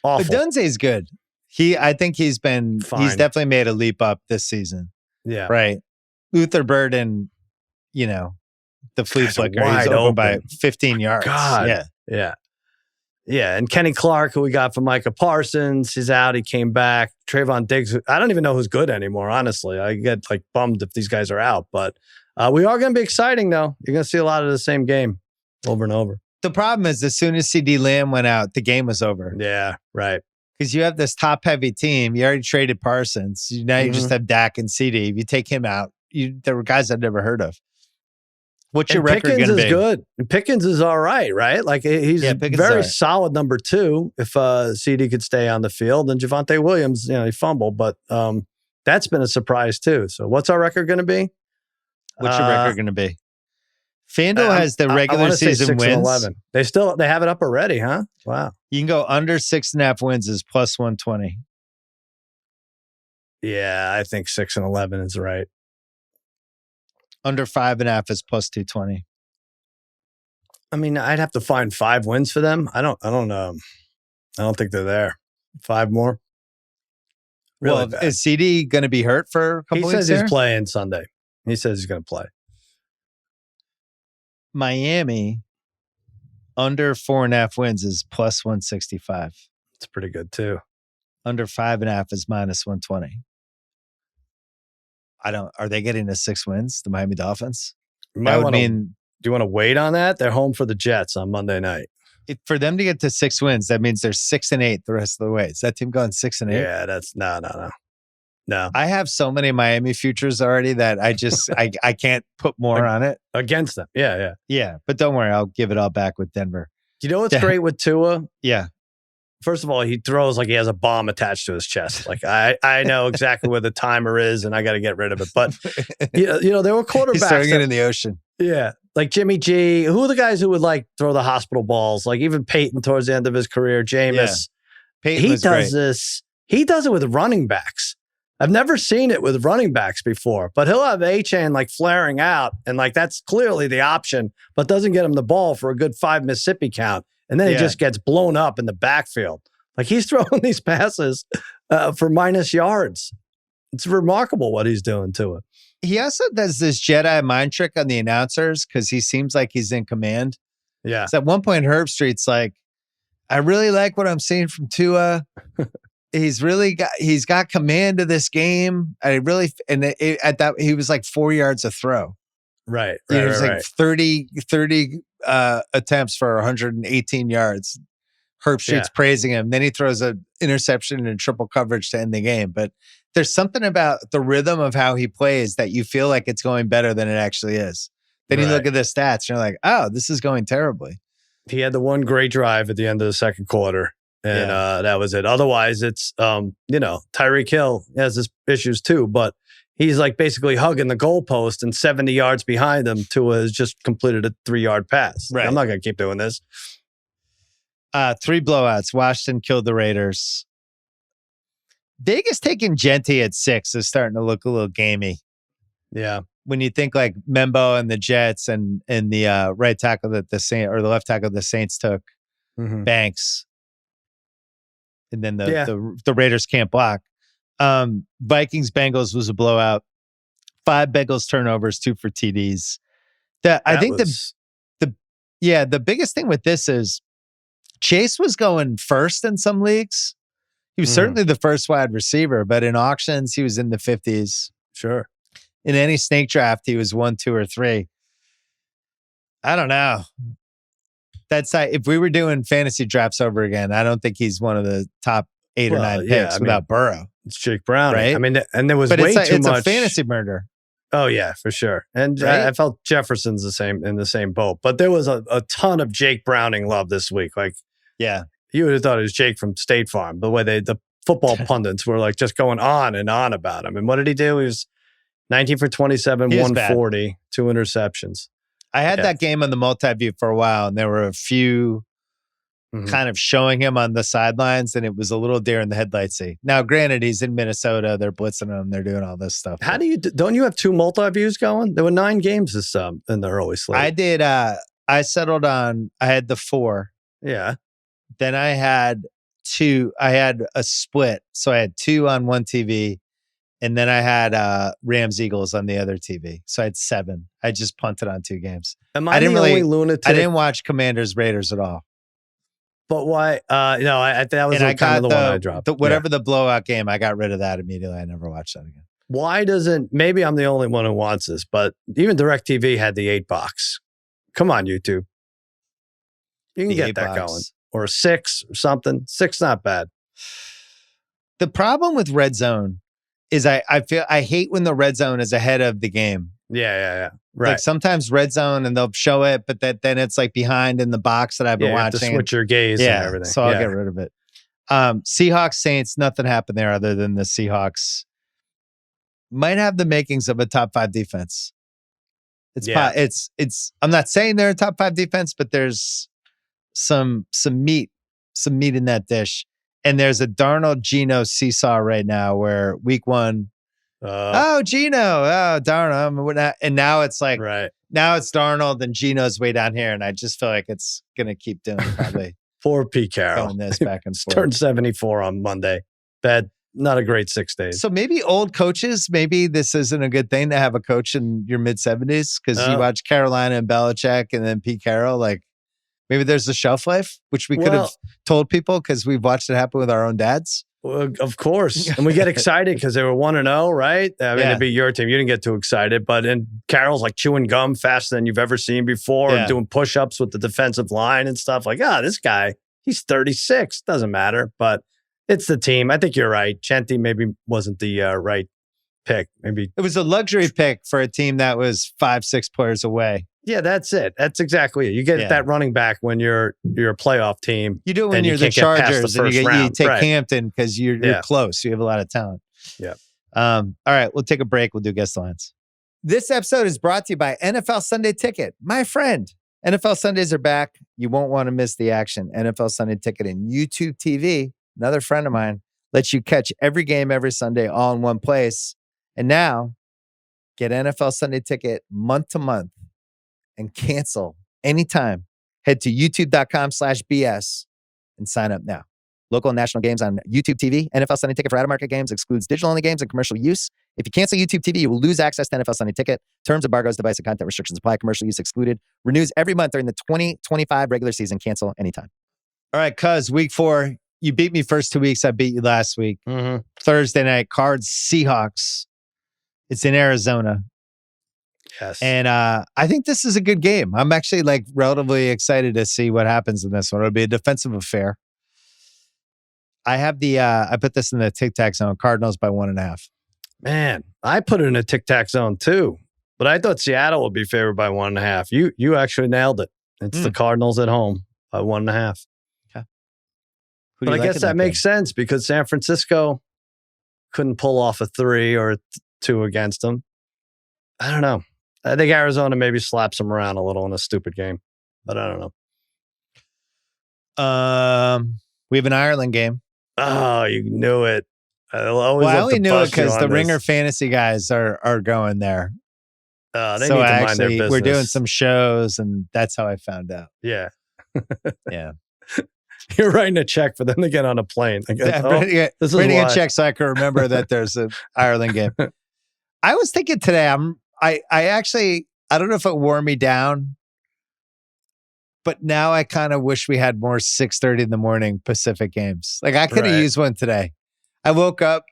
[SPEAKER 2] Awful.
[SPEAKER 1] But Dunze's good. I think he's definitely made a leap up this season.
[SPEAKER 2] Yeah.
[SPEAKER 1] Right. Luther Burden, the flea flicker, he's open by 15 yards.
[SPEAKER 2] God.
[SPEAKER 1] Yeah.
[SPEAKER 2] Yeah. Yeah. And Kenny Clark, who we got from Micah Parsons, he's out. He came back. Trayvon Diggs, I don't even know who's good anymore, honestly. I get bummed if these guys are out. But we are going to be exciting, though. You're going to see a lot of the same game over and over.
[SPEAKER 1] The problem is as soon as CD Lamb went out, the game was over.
[SPEAKER 2] Yeah, right.
[SPEAKER 1] Because you have this top-heavy team. You already traded Parsons. Now you just have Dak and CD. If you take him out, there were guys I'd never heard of. What's your record going to be?
[SPEAKER 2] Pickens is good. And Pickens is all right? Like he's very solid number 2 if CD could stay on the field. And Javonte Williams, he fumbled, but that's been a surprise too. So what's our record going to be?
[SPEAKER 1] What's your record going to be? FanDuel has the regular season wins.
[SPEAKER 2] 11. They have it up already, huh? Wow.
[SPEAKER 1] You can go under 6.5 wins is plus 120.
[SPEAKER 2] Yeah, I think 6-11 is right.
[SPEAKER 1] Under 5.5 is plus 220.
[SPEAKER 2] I mean, I'd have to find 5 wins for them. I don't know. I don't think they're there. 5 more. Really bad.
[SPEAKER 1] Is CD going to be hurt for a couple weeks?
[SPEAKER 2] He says he's playing Sunday. He says he's going to play.
[SPEAKER 1] Miami under 4.5 wins is plus 165.
[SPEAKER 2] It's pretty good too.
[SPEAKER 1] Under 5.5 is minus 120. Are they getting to 6 wins, the Miami Dolphins?
[SPEAKER 2] Do you want to wait on that? They're home for the Jets on Monday night.
[SPEAKER 1] For them to get to 6 wins, that means they're 6-8 the rest of the way. Is that team going 6-8?
[SPEAKER 2] Yeah, that's no.
[SPEAKER 1] I have so many Miami futures already that I just I can't put more on it
[SPEAKER 2] against them. Yeah.
[SPEAKER 1] But don't worry, I'll give it all back with Denver.
[SPEAKER 2] You know what's great with Tua?
[SPEAKER 1] Yeah.
[SPEAKER 2] First of all, he throws like he has a bomb attached to his chest. Like I know exactly where the timer is, and I got to get rid of it. But there were quarterbacks.
[SPEAKER 1] He's throwing it in the ocean.
[SPEAKER 2] Yeah, like Jimmy G. Who are the guys who would throw the hospital balls? Like even Peyton towards the end of his career. Jameis.
[SPEAKER 1] Yeah. He does great.
[SPEAKER 2] This. He does it with running backs. I've never seen it with running backs before, but he'll have A-Chain flaring out, and that's clearly the option, but doesn't get him the ball for a good 5 Mississippi count. And then he just gets blown up in the backfield. He's throwing these passes for minus yards. It's remarkable what he's doing to it.
[SPEAKER 1] He also does this Jedi mind trick on the announcers because he seems like he's in command.
[SPEAKER 2] Yeah.
[SPEAKER 1] So at one point, Herb Street's like, I really like what I'm seeing from Tua. He's got command of this game. At that he was 4 yards a throw.
[SPEAKER 2] Right.
[SPEAKER 1] You know, it was like 30 attempts for 118 yards. Herb Street's praising him. Then he throws an interception and triple coverage to end the game. But there's something about the rhythm of how he plays that you feel like it's going better than it actually is. Then you look at the stats and you're like, oh, this is going terribly.
[SPEAKER 2] He had the one great drive at the end of the second quarter. And that was it. Otherwise, it's, Tyreek Hill has his issues too, but he's like basically hugging the goalpost and 70 yards behind him. Tua has just completed a 3-yard pass. Right. I'm not going to keep doing this.
[SPEAKER 1] 3 blowouts. Washington killed the Raiders. Vegas taking Genti at 6 is starting to look a little gamey.
[SPEAKER 2] Yeah.
[SPEAKER 1] When you think like Membo and the Jets and the right tackle that the Saints or the left tackle the Saints took, Banks, and then the Raiders can't block. Vikings Bengals was a blowout. 5 Bengals turnovers, 2 for TDs. I think the biggest thing with this is Chase was going first in some leagues. He was certainly the first wide receiver, but in auctions he was in the 50s.
[SPEAKER 2] Sure.
[SPEAKER 1] In any snake draft, he was 1, 2, or 3. I don't know. That's if we were doing fantasy drafts over again, I don't think he's one of the top 8 or 9 picks without Burrow.
[SPEAKER 2] It's Jake Brown,
[SPEAKER 1] right?
[SPEAKER 2] I mean, and there was
[SPEAKER 1] but
[SPEAKER 2] way too
[SPEAKER 1] it's
[SPEAKER 2] much.
[SPEAKER 1] It's a fantasy murder.
[SPEAKER 2] Oh yeah, for sure. And I felt Jefferson's in the same boat. But there was a ton of Jake Browning love this week. Like, you would have thought it was Jake from State Farm. The way the football pundits were like just going on and on about him. And what did he do? He was 19 for 27, 140, 2 interceptions.
[SPEAKER 1] I had that game on the multi-view for a while, and there were a few kind of showing him on the sidelines, and it was a little deer in the headlights-y. Now, granted, he's in Minnesota. They're blitzing him. They're doing all this stuff.
[SPEAKER 2] How do you don't you have 2 multi-views going? There were 9 games this in the early slate.
[SPEAKER 1] I did. I settled on. I had the 4.
[SPEAKER 2] Yeah.
[SPEAKER 1] Then I had 2. I had a split, so I had 2 on one TV. And then I had Rams Eagles on the other TV. So I had 7. I just punted on 2 games.
[SPEAKER 2] Am I the only lunatic?
[SPEAKER 1] I didn't watch Commanders Raiders at all.
[SPEAKER 2] But why? That was kind of the one I dropped.
[SPEAKER 1] Whatever the blowout game, I got rid of that immediately. I never watched that again.
[SPEAKER 2] Why doesn't, maybe I'm the only one who wants this, but even DirecTV had the 8 box. Come on, YouTube. You can get that going. Or a 6 or something. 6 not bad.
[SPEAKER 1] The problem with Red Zone is I hate when the red zone is ahead of the game.
[SPEAKER 2] Yeah. Right.
[SPEAKER 1] Like sometimes red zone and they'll show it, but then it's like behind in the box that I've been watching.
[SPEAKER 2] You have to switch your gaze and everything.
[SPEAKER 1] So I'll get rid of it. Seahawks Saints, nothing happened there other than the Seahawks might have the makings of a top 5 defense. It's I'm not saying they're a top 5 defense, but there's some meat in that dish. And there's a Darnold Geno seesaw right now where week 1, Geno, Darnold. And now it's like, now it's Darnold and Geno's way down here. And I just feel like it's going to keep doing probably.
[SPEAKER 2] Poor Pete Carroll.
[SPEAKER 1] Going this back and forth.
[SPEAKER 2] Turned 74 on Monday. Not a great 6 days.
[SPEAKER 1] So maybe old coaches, maybe this isn't a good thing to have a coach in your mid-70s because you watch Carolina and Belichick and then Pete Carroll, like, maybe there's a shelf life, which we could have told people because we've watched it happen with our own dads.
[SPEAKER 2] Well, of course. And we get excited because they were 1-0, right? I mean, it'd be your team. You didn't get too excited. But Carroll's like chewing gum faster than you've ever seen before and doing push-ups with the defensive line and stuff. Like, this guy, he's 36. Doesn't matter. But it's the team. I think you're right. Chenti maybe wasn't the right pick. Maybe
[SPEAKER 1] it was a luxury pick for a team that was 5-6 players away.
[SPEAKER 2] Yeah, that's it. That's exactly it. You get that running back when you're a playoff team.
[SPEAKER 1] You do it when you're the Chargers and you take Hampton because you're close. You have a lot of talent.
[SPEAKER 2] Yeah.
[SPEAKER 1] All right, we'll take a break. We'll do guest lines. This episode is brought to you by NFL Sunday Ticket. My friend, NFL Sundays are back. You won't want to miss the action. NFL Sunday Ticket and YouTube TV, another friend of mine, lets you catch every game every Sunday all in one place. And now, get NFL Sunday Ticket month to month and cancel anytime. Head to youtube.com/BS and sign up now. Local and national games on YouTube TV. NFL Sunday Ticket for out-of-market games excludes digital-only games and commercial use. If you cancel YouTube TV, you will lose access to NFL Sunday Ticket. Terms, embargoes, device, and content restrictions apply. Commercial use excluded. Renews every month during the 2025 regular season. Cancel anytime. All right, cuz week 4, you beat me first 2 weeks. I beat you last week. Thursday night, Cards, Seahawks. It's in Arizona.
[SPEAKER 2] Yes.
[SPEAKER 1] And I think this is a good game. I'm actually like relatively excited to see what happens in this one. It'll be a defensive affair. I have I put this in the tic-tac zone, Cardinals by 1.5.
[SPEAKER 2] Man, I put it in a tic-tac zone too, but I thought Seattle would be favored by 1.5. You actually nailed it. It's the Cardinals at home by 1.5.
[SPEAKER 1] Okay.
[SPEAKER 2] But I guess that makes sense because San Francisco couldn't pull off a 3 or 2 against them. I don't know. I think Arizona maybe slaps them around a little in a stupid game, but I don't
[SPEAKER 1] know. We have an Ireland game.
[SPEAKER 2] Oh, you knew it.
[SPEAKER 1] I only knew it because the Ringer fantasy guys are going there.
[SPEAKER 2] They need to mind their business.
[SPEAKER 1] We're doing some shows, and that's how I found out.
[SPEAKER 2] Yeah.
[SPEAKER 1] Yeah.
[SPEAKER 2] You're writing a check for them to get on a plane.
[SPEAKER 1] Writing a check so I can remember that there's an Ireland game. I was thinking today, I don't know if it wore me down, but now I kind of wish we had more 6:30 in the morning Pacific games. Like I could have used one today. I woke up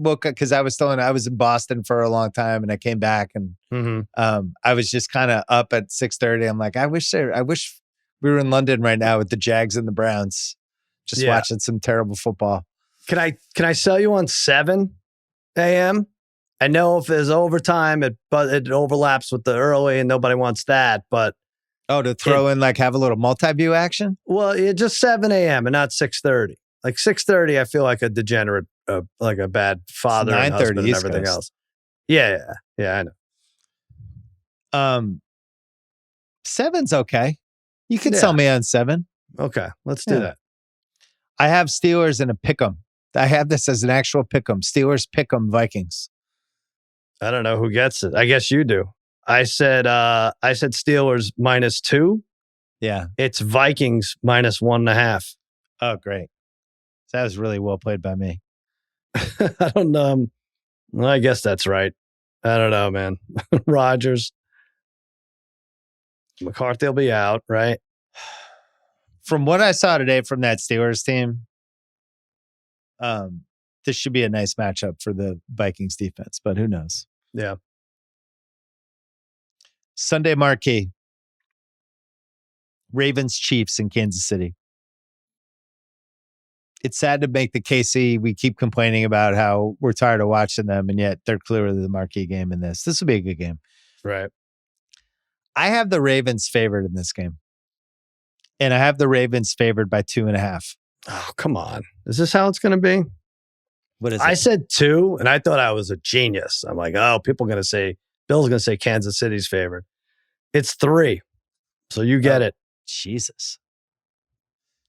[SPEAKER 1] because I was in Boston for a long time, and I came back, and I was just kind of up at 6:30. I'm like, I wish we were in London right now with the Jags and the Browns, just watching some terrible football.
[SPEAKER 2] Can I sell you on 7 a.m.? I know if there's overtime, it overlaps with the early, and nobody wants that. But
[SPEAKER 1] to throw in have a little multi-view action.
[SPEAKER 2] Well, just 7 a.m. and not 6:30. Like 6:30, I feel like a degenerate, like a bad father and husband and everything else. Yeah, I
[SPEAKER 1] know. 7's okay. You can sell me on 7.
[SPEAKER 2] Okay, let's do that.
[SPEAKER 1] I have Steelers in a pick'em. I have this as an actual pick'em. Steelers pick'em Vikings.
[SPEAKER 2] I don't know who gets it. I guess you do. I said Steelers -2.
[SPEAKER 1] Yeah.
[SPEAKER 2] It's Vikings -1.5.
[SPEAKER 1] Oh, great. That was really well played by me.
[SPEAKER 2] I don't know. Well, I guess that's right. I don't know, man. Rodgers. McCarthy will be out, right?
[SPEAKER 1] From what I saw today from that Steelers team, this should be a nice matchup for the Vikings defense, but who knows?
[SPEAKER 2] Yeah.
[SPEAKER 1] Sunday marquee. Ravens Chiefs in Kansas City. It's sad to make the KC. We keep complaining about how we're tired of watching them, and yet they're clearly the marquee game in this. This will be a good game.
[SPEAKER 2] Right.
[SPEAKER 1] I have the Ravens favored in this game. And I have the Ravens favored by 2.5.
[SPEAKER 2] Oh, come on. Is this how it's going to be?
[SPEAKER 1] What is it?
[SPEAKER 2] I said 2, and I thought I was a genius. I'm like, Bill's going to say Kansas City's favored. It's 3. So you get it.
[SPEAKER 1] Jesus.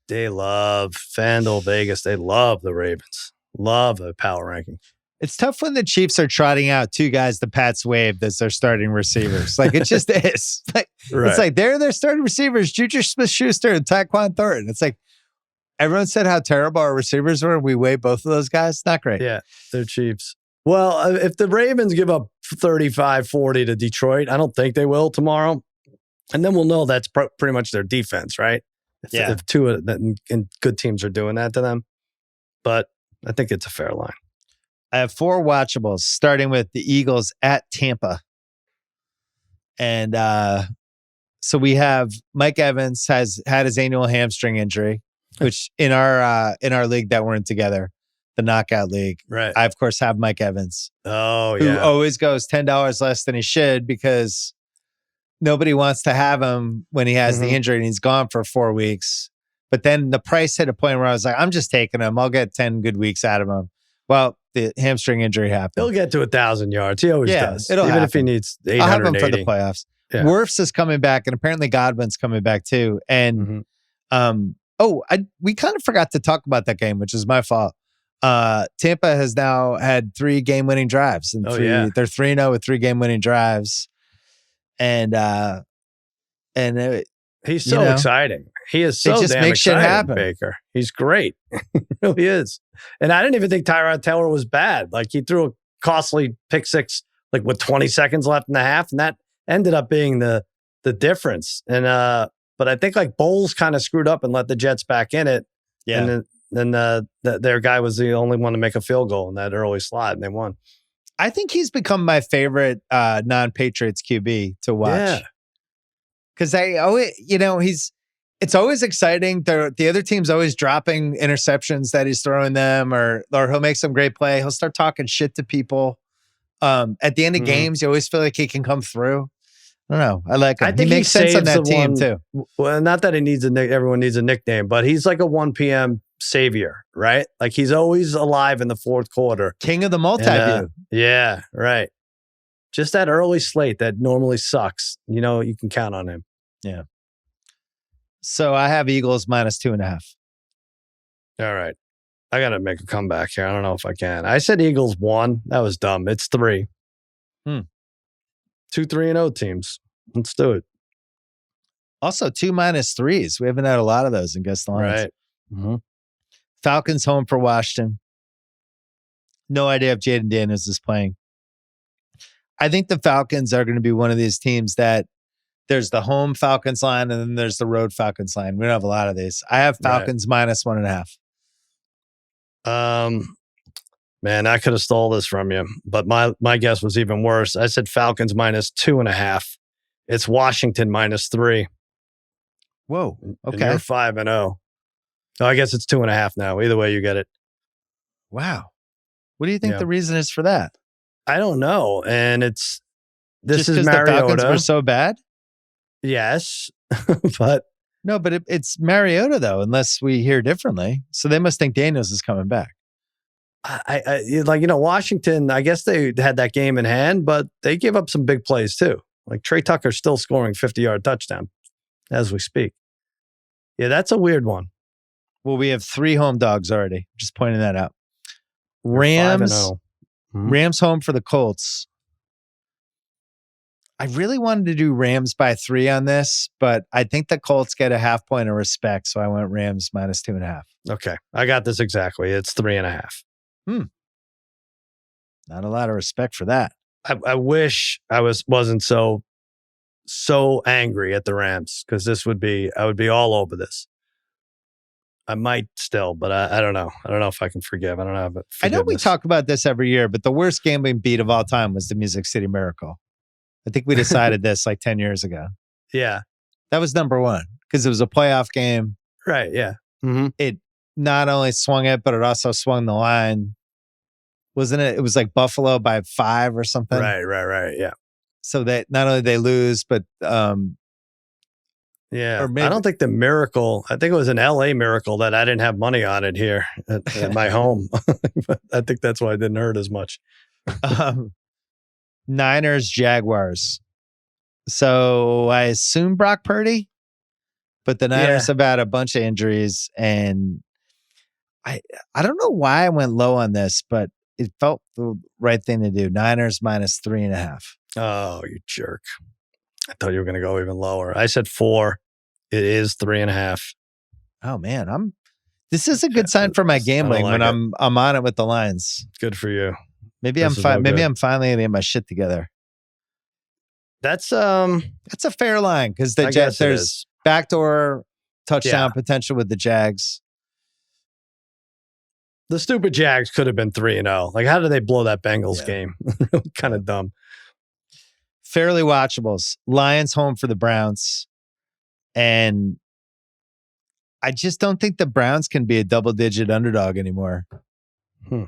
[SPEAKER 2] They love FanDuel Vegas. They love the Ravens. Love the power ranking.
[SPEAKER 1] It's tough when the Chiefs are trotting out 2 guys the Pats waived as their starting receivers. Like, it just is. It's like they're their starting receivers, Juju Smith-Schuster and Tyquan Thornton. It's like everyone said how terrible our receivers were. We waived both of those guys. Not great.
[SPEAKER 2] Yeah, they're Chiefs. Well, if the Ravens give up 35-40 to Detroit, I don't think they will tomorrow. And then we'll know that's pretty much their defense, right? If 2 and good teams are doing that to them. But I think it's a fair line.
[SPEAKER 1] I have 4 watchables, starting with the Eagles at Tampa. And so we have Mike Evans has had his annual hamstring injury, which in our league that we're in together, the knockout league.
[SPEAKER 2] Right.
[SPEAKER 1] I, of course, have Mike Evans.
[SPEAKER 2] Oh, yeah.
[SPEAKER 1] Who always goes $10 less than he should because nobody wants to have him when he has the injury and he's gone for 4 weeks. But then the price hit a point where I was like, I'm just taking him. I'll get 10 good weeks out of him. Well, the hamstring injury happened.
[SPEAKER 2] He'll get to 1,000 yards. He always does.
[SPEAKER 1] Even
[SPEAKER 2] if he needs 880.
[SPEAKER 1] I'll have him for the playoffs. Yeah. Wirfs is coming back, and apparently Godwin's coming back too. And we kind of forgot to talk about that game, which is my fault. Tampa has now had 3 game-winning drives. And they're 3-0 with 3 game-winning drives. And
[SPEAKER 2] he's so exciting. He is so
[SPEAKER 1] just
[SPEAKER 2] damn
[SPEAKER 1] makes shit
[SPEAKER 2] exciting,
[SPEAKER 1] happen.
[SPEAKER 2] Baker. He's great. He really is. And I didn't even think Tyrod Taylor was bad. Like, he threw a costly pick 6, like with 20 seconds left in the half, and that ended up being the difference. And but I think like Bowles kind of screwed up and let the Jets back in it. Yeah. And then their guy was the only one to make a field goal in that early slot, and they won.
[SPEAKER 1] I think he's become my favorite non-Patriots QB to watch.
[SPEAKER 2] Yeah.
[SPEAKER 1] Because it's always exciting. The other team's always dropping interceptions that he's throwing them, or he'll make some great play. He'll start talking shit to people. At the end of games, you always feel like he can come through. I don't know. I like him.
[SPEAKER 2] I think
[SPEAKER 1] he makes sense on that team too.
[SPEAKER 2] Well, not that he needs everyone needs a nickname, but he's like a 1 p.m. savior, right? Like he's always alive in the fourth quarter.
[SPEAKER 1] King of the multi-view.
[SPEAKER 2] Yeah, right. Just that early slate that normally sucks. You can count on him.
[SPEAKER 1] Yeah. So I have Eagles -2.5.
[SPEAKER 2] All right. I got to make a comeback here. I don't know if I can. I said Eagles 1. That was dumb. It's 3. 2 3-0 teams. Let's do it.
[SPEAKER 1] Also, 2 -3s. We haven't had a lot of those in Guess the Lines.
[SPEAKER 2] Right. Mm-hmm.
[SPEAKER 1] Falcons home for Washington. No idea if Jaden Daniels is playing. I think the Falcons are going to be one of these teams that there's the home Falcons line and then there's the road Falcons line. We don't have a lot of these. I have Falcons -1.5.
[SPEAKER 2] Man, I could have stole this from you, but my guess was even worse. I said Falcons -2.5. It's Washington -3.
[SPEAKER 1] Whoa. Okay.
[SPEAKER 2] And you're 5-0. Oh, I guess it's 2.5 now. Either way, you get it.
[SPEAKER 1] Wow. What do you think the reason is for that?
[SPEAKER 2] I don't know. And this
[SPEAKER 1] just
[SPEAKER 2] is
[SPEAKER 1] Mariota. The Falcons were so bad?
[SPEAKER 2] Yes. but
[SPEAKER 1] it's Mariota though, unless we hear differently. So they must think Daniels is coming back.
[SPEAKER 2] Washington, I guess they had that game in hand, but they give up some big plays too. Like Trey Tucker's still scoring 50-yard touchdown as we speak. Yeah, that's a weird one.
[SPEAKER 1] Well, we have 3 home dogs already. Just pointing that out. Rams home for the Colts. I really wanted to do Rams by 3 on this, but I think the Colts get a half point of respect, so I went Rams -2.5.
[SPEAKER 2] Okay, I got this exactly. It's 3.5.
[SPEAKER 1] Not a lot of respect for that.
[SPEAKER 2] I wish I wasn't so angry at the Rams because I would be all over this. I might still, but I don't know. I don't know if I can forgive. I don't know.
[SPEAKER 1] I know we talk about this every year, but the worst gambling beat of all time was the Music City Miracle. I think we decided this like 10 years ago.
[SPEAKER 2] Yeah.
[SPEAKER 1] That was number 1 because it was a playoff game.
[SPEAKER 2] Right. Yeah. Mm-hmm.
[SPEAKER 1] It not only swung it, but it also swung the line. Wasn't it? It was like Buffalo by 5 or something.
[SPEAKER 2] Right. Yeah.
[SPEAKER 1] So that not only they lose, but
[SPEAKER 2] yeah. Or maybe, I don't think the miracle, I think it was an LA miracle that I didn't have money on it here at my home. I think that's why it didn't hurt as much.
[SPEAKER 1] Niners, Jaguars. So I assume Brock Purdy, but the Niners have had a bunch of injuries, and I don't know why I went low on this, but it felt the right thing to do. Niners -3.5.
[SPEAKER 2] Oh, you jerk. I thought you were going to go even lower. I said 4. It is 3.5.
[SPEAKER 1] Oh man, this is a good sign for my gambling when I'm on it with the lines.
[SPEAKER 2] Good for you.
[SPEAKER 1] Maybe I'm finally going to get my shit together.
[SPEAKER 2] That's a
[SPEAKER 1] fair line because there's backdoor touchdown potential with the Jags.
[SPEAKER 2] The stupid Jags could have been 3-0. Like, how did they blow that Bengals game? Kind of dumb.
[SPEAKER 1] Fairly watchables. Lions home for the Browns. And I just don't think the Browns can be a double-digit underdog anymore.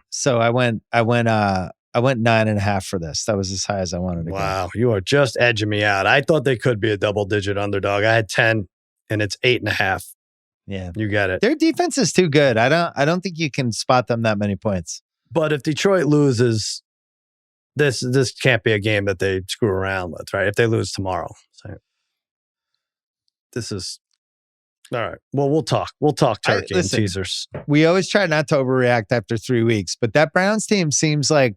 [SPEAKER 1] So I went 9.5 for this. That was as high as I wanted to go.
[SPEAKER 2] Wow, you are just edging me out. I thought they could be a double-digit underdog. I had 10, and it's 8.5.
[SPEAKER 1] Yeah,
[SPEAKER 2] you got it.
[SPEAKER 1] Their defense is too good. I don't think you can spot them that many points.
[SPEAKER 2] But if Detroit loses, this can't be a game that they screw around with, right? If they lose tomorrow, so this is all right. Well, we'll talk. We'll talk turkey and teasers.
[SPEAKER 1] We always try not to overreact after 3 weeks, but that Browns team seems like,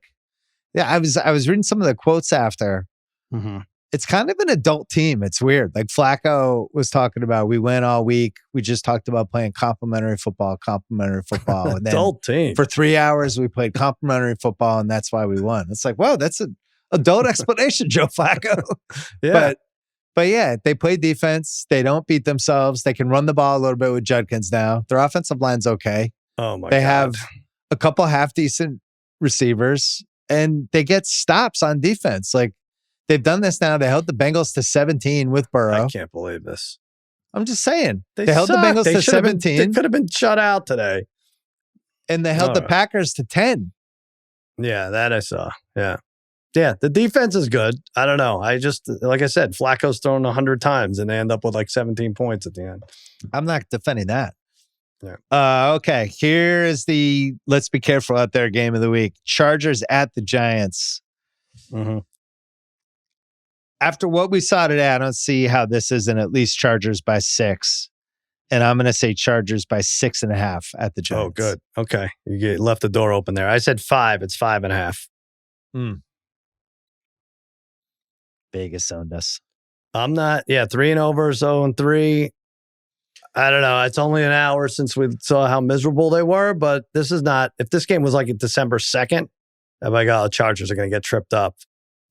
[SPEAKER 1] I was reading some of the quotes after.
[SPEAKER 2] Mm-hmm.
[SPEAKER 1] It's kind of an adult team. It's weird. Like Flacco was talking about, we went all week. We just talked about playing complimentary football. And then
[SPEAKER 2] adult team.
[SPEAKER 1] For 3 hours, we played complimentary football, and that's why we won. It's like, whoa, that's an adult explanation, Joe Flacco.
[SPEAKER 2] Yeah.
[SPEAKER 1] But yeah, they play defense. They don't beat themselves. They can run the ball a little bit with Judkins now. Their offensive line's okay.
[SPEAKER 2] Oh my God.
[SPEAKER 1] They have a couple half decent receivers. and they get stops on defense. Like they've done this now. They held the Bengals to 17 with Burrow.
[SPEAKER 2] I can't believe this.
[SPEAKER 1] I'm just saying.
[SPEAKER 2] They
[SPEAKER 1] held the Bengals to 17.
[SPEAKER 2] They could have been shut out today.
[SPEAKER 1] And they held the Packers to 10.
[SPEAKER 2] Yeah, that I saw. Yeah. Yeah, the defense is good. I don't know. Like I said, Flacco's thrown 100 times and they end up with like 17 points at the end.
[SPEAKER 1] I'm not defending that.
[SPEAKER 2] Yeah.
[SPEAKER 1] Okay, here is the let's be careful out there game of the week. Chargers at the Giants.
[SPEAKER 2] Mm-hmm.
[SPEAKER 1] After what we saw today, I don't see how this isn't at least Chargers by 6. And I'm going to say Chargers by 6.5 at the Giants.
[SPEAKER 2] Oh, good. Okay. You left the door open there. I said 5. It's 5.5.
[SPEAKER 1] Vegas owned us.
[SPEAKER 2] I'm not. Yeah, 3 and over, 0-3. I don't know. It's only an hour since we saw how miserable they were, but this is not. If this game was like December 2nd, I'm like, oh, the Chargers are going to get tripped up.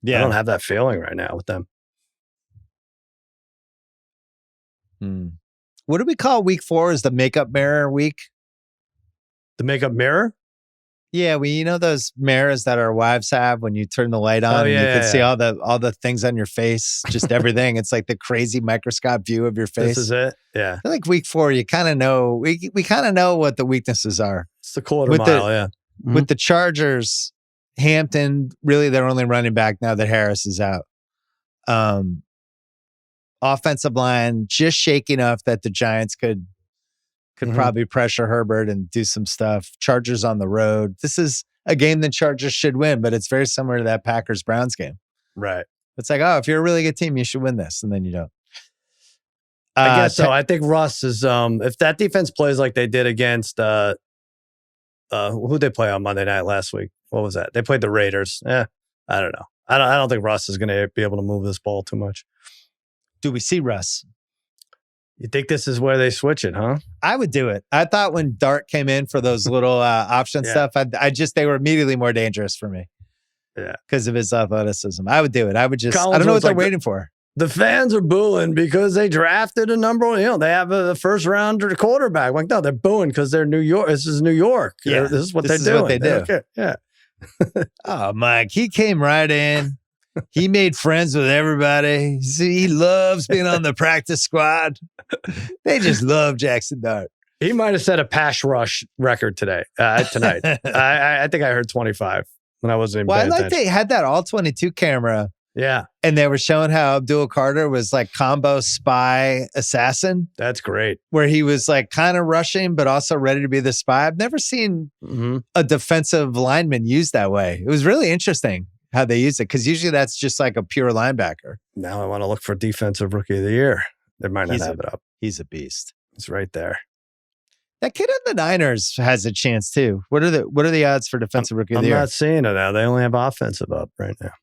[SPEAKER 2] Yeah. I don't have that feeling right now with them.
[SPEAKER 1] What do we call week 4? Is the makeup mirror week?
[SPEAKER 2] The makeup mirror?
[SPEAKER 1] Yeah, those mirrors that our wives have when you turn the light on and you can see all the things on your face, just everything. It's like the crazy microscope view of your face.
[SPEAKER 2] This is it. Yeah.
[SPEAKER 1] I think week 4, you kind of know. We kind of know what the weaknesses are.
[SPEAKER 2] It's the quarter mile. Yeah. Mm-hmm.
[SPEAKER 1] With the Chargers, Hampton, really their only running back now that Harris is out. Offensive line just shaky enough that the Giants could probably pressure Herbert and do some stuff. Chargers on the road. This is a game the Chargers should win, but it's very similar to that Packers-Browns game.
[SPEAKER 2] Right.
[SPEAKER 1] It's like, oh, if you're a really good team, you should win this, and then you don't.
[SPEAKER 2] I guess so. I think Russ is, if that defense plays like they did against, who'd they play on Monday night last week? What was that? They played the Raiders. I don't know. I don't think Russ is going to be able to move this ball too much.
[SPEAKER 1] Do we see Russ?
[SPEAKER 2] You think this is where they switch it, huh?
[SPEAKER 1] I would do it. I thought when Dart came in for those little option stuff, they were immediately more dangerous for me.
[SPEAKER 2] Yeah.
[SPEAKER 1] Because of his athleticism. I would do it. I would just, I don't know what they're waiting for.
[SPEAKER 2] The fans are booing because they drafted a number one, they have a first rounder quarterback. Like, no, they're booing because they're New York. This is New York. Yeah. This is what they're doing.
[SPEAKER 1] What they do.
[SPEAKER 2] Okay. Yeah.
[SPEAKER 1] Oh, Mike, he came right in. He made friends with everybody. See, he loves being on the practice squad. They just love Jackson Dart.
[SPEAKER 2] He might have set a pass rush record tonight. I think I heard 25 when I wasn't even paying attention.
[SPEAKER 1] They had that all 22 camera.
[SPEAKER 2] Yeah.
[SPEAKER 1] And they were showing how Abdul Carter was like combo spy assassin.
[SPEAKER 2] That's great.
[SPEAKER 1] Where he was like kind of rushing, but also ready to be the spy. I've never seen a defensive lineman used that way. It was really interesting how they use it, because usually that's just like a pure linebacker.
[SPEAKER 2] Now I want to look for defensive rookie of the year. They might not have it up.
[SPEAKER 1] He's a beast.
[SPEAKER 2] It's right there.
[SPEAKER 1] That kid on the Niners has a chance too. What are the odds for defensive rookie of the year?
[SPEAKER 2] I'm not seeing it now. They only have offensive up right now.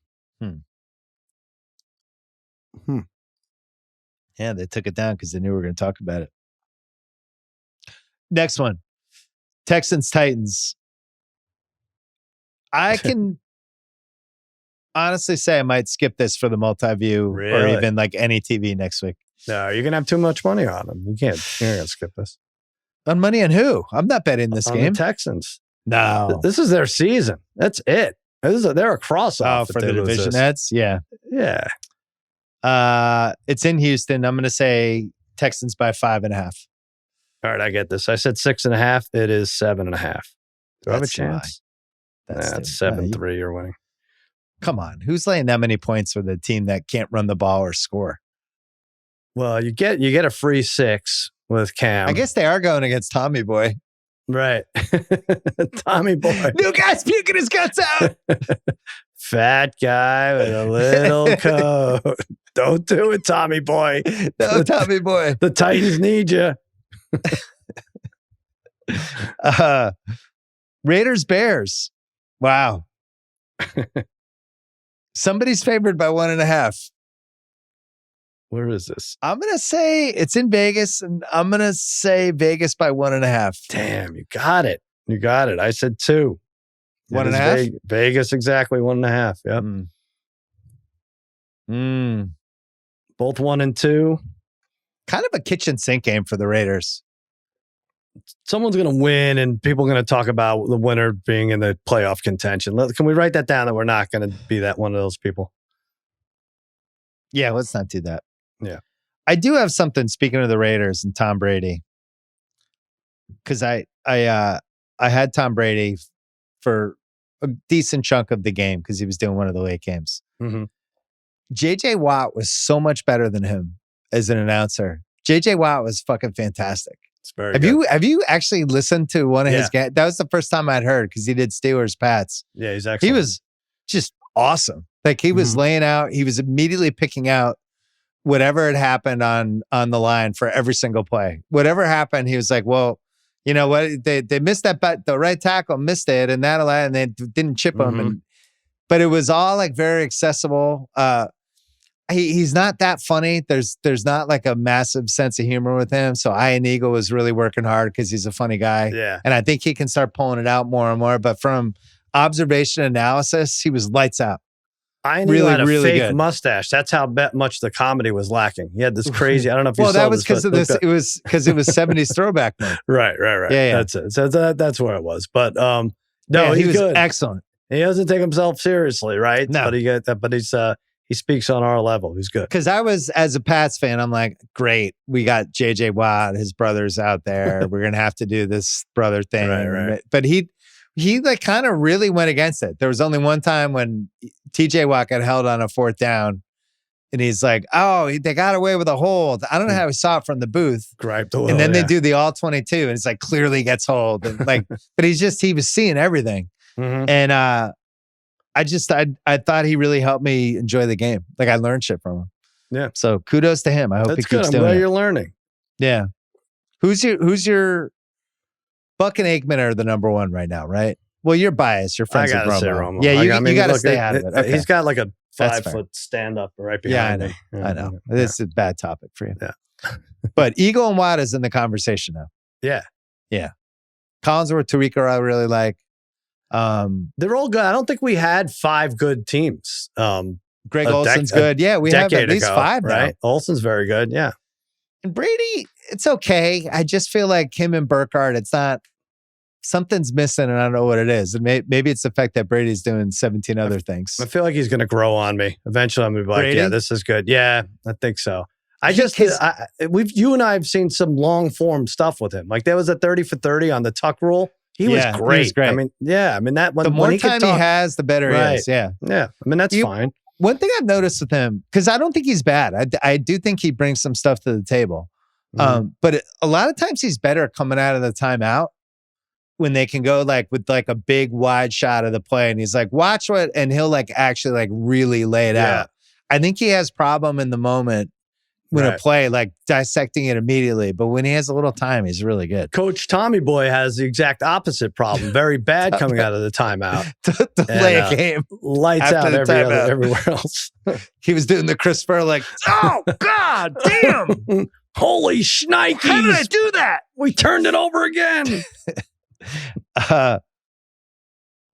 [SPEAKER 1] Yeah, they took it down because they knew we were going to talk about it. Next one. Texans Titans. I can honestly say I might skip this for the multi-view or even like any TV next week.
[SPEAKER 2] No, you're going to have too much money on them. You're going to skip this.
[SPEAKER 1] On money on who? I'm not betting this game.
[SPEAKER 2] The Texans.
[SPEAKER 1] No.
[SPEAKER 2] This is their season. That's it. They're a cross-off.
[SPEAKER 1] For the division heads? Yeah.
[SPEAKER 2] Yeah.
[SPEAKER 1] It's in Houston. I'm going to say Texans by 5.5.
[SPEAKER 2] All right, I get this. I said 6.5. It is 7.5. Do I have a chance? That's 7-3. You're winning.
[SPEAKER 1] Come on. Who's laying that many points for the team that can't run the ball or score?
[SPEAKER 2] Well, you get a free 6 with Cam.
[SPEAKER 1] I guess they are going against Tommy Boy.
[SPEAKER 2] Right. Tommy Boy.
[SPEAKER 1] New guy's puking his guts out.
[SPEAKER 2] Fat guy with a little coat. Don't do it, Tommy Boy.
[SPEAKER 1] No, Tommy Boy.
[SPEAKER 2] The Titans need you.
[SPEAKER 1] Raiders Bears. Wow. Somebody's favored by 1.5.
[SPEAKER 2] Where is this?
[SPEAKER 1] I'm going to say it's in Vegas, and I'm going to say Vegas by 1.5.
[SPEAKER 2] Damn, you got it. You got it. I said 2.
[SPEAKER 1] 1.5?
[SPEAKER 2] Vegas, exactly 1.5. Yep. Both 1 and 2.
[SPEAKER 1] Kind of a kitchen sink game for the Raiders.
[SPEAKER 2] someone's going to win and people are going to talk about the winner being in the playoff contention. Can we write that down that we're not going to be that one of those people?
[SPEAKER 1] Yeah, let's not do that.
[SPEAKER 2] Yeah.
[SPEAKER 1] I do have something, speaking of the Raiders and Tom Brady, because I had Tom Brady for a decent chunk of the game because he was doing one of the late games.
[SPEAKER 2] Mm-hmm.
[SPEAKER 1] JJ Watt was so much better than him as an announcer. JJ Watt was fucking fantastic.
[SPEAKER 2] It's very good.
[SPEAKER 1] Have you actually listened to one of his games? That was the first time I'd heard because he did Steelers Pats.
[SPEAKER 2] Yeah, he's excellent.
[SPEAKER 1] He was just awesome. Like he was laying out, he was immediately picking out whatever had happened on the line for every single play. Whatever happened, he was like, well, you know what? They missed that, but the right tackle missed it, and they didn't chip him. But it was all like very accessible. He's not that funny. There's not like a massive sense of humor with him. So Ian Eagle was really working hard because he's a funny guy.
[SPEAKER 2] Yeah.
[SPEAKER 1] And I think he can start pulling it out more and more. But from observation analysis, he was lights out.
[SPEAKER 2] Ian Eagle had a fake mustache. That's how much the comedy was lacking. He had this crazy. I don't know if you saw
[SPEAKER 1] that was because of this. It was because it was 70s throwback mode.
[SPEAKER 2] Right.
[SPEAKER 1] Yeah.
[SPEAKER 2] That's it. So that's where it was. But no,
[SPEAKER 1] he was
[SPEAKER 2] good.
[SPEAKER 1] Excellent.
[SPEAKER 2] He doesn't take himself seriously, right?
[SPEAKER 1] No.
[SPEAKER 2] But he speaks on our level. He's good.
[SPEAKER 1] Because I was, as a Pats fan, I'm like, great. We got JJ Watt, his brother's out there. We're gonna have to do this brother thing.
[SPEAKER 2] Right.
[SPEAKER 1] But he like kind of really went against it. There was only one time when TJ Watt got held on a 4th down, and he's like, "Oh, they got away with a hold." I don't know how he saw it from the booth.
[SPEAKER 2] Griped
[SPEAKER 1] and then they do the all 22, and it's like clearly gets hold. And like, but he was seeing everything. And I thought he really helped me enjoy the game. Like I learned shit from him.
[SPEAKER 2] Yeah.
[SPEAKER 1] So kudos to him. I hope he keeps doing it.
[SPEAKER 2] I'm glad you're learning.
[SPEAKER 1] Yeah. Who's your Buck and Aikman are the number one right now, right? Well, you're biased. You're friends with Romo. Yeah, you got to stay out of it. Okay.
[SPEAKER 2] He's got like a 5-foot stand up right behind me.
[SPEAKER 1] I know. This is a bad topic for you.
[SPEAKER 2] Yeah.
[SPEAKER 1] But Eagle and Watt is in the conversation now.
[SPEAKER 2] Yeah.
[SPEAKER 1] Collinsworth, Tariq, I really like.
[SPEAKER 2] They're all good. I don't think we had 5 good teams.
[SPEAKER 1] Greg Olson's good. Yeah, we have at least 5 now.
[SPEAKER 2] Right? Olson's very good. Yeah.
[SPEAKER 1] And Brady, it's okay. I just feel like him and Burkhardt, it's not, something's missing and I don't know what it is. And maybe it's the fact that Brady's doing 17 other things.
[SPEAKER 2] I feel like he's going to grow on me. Eventually I'm going to be like,
[SPEAKER 1] Brady?
[SPEAKER 2] yeah, this is good. Yeah, I think so. You and I have seen some long form stuff with him. Like there was a 30 for 30 on the tuck rule. He was great.
[SPEAKER 1] He was great.
[SPEAKER 2] I mean, that one.
[SPEAKER 1] The more time he has, the better he is. Yeah.
[SPEAKER 2] Yeah. I mean, that's fine.
[SPEAKER 1] One thing I've noticed with him, because I don't think he's bad. I do think he brings some stuff to the table. But a lot of times he's better coming out of the timeout when they can go like with like a big wide shot of the play. And he's like, watch what, and he'll like actually like really lay it out. I think he has problem in the moment when a play, like dissecting it immediately. But when he has a little time, he's really good.
[SPEAKER 2] Coach Tommy Boy has the exact opposite problem. Very bad coming out of the timeout.
[SPEAKER 1] to play a game.
[SPEAKER 2] Lights out everywhere else.
[SPEAKER 1] He was doing the Chris Burr like, oh, God damn.
[SPEAKER 2] Holy shnikes.
[SPEAKER 1] How did I do that?
[SPEAKER 2] We turned it over again.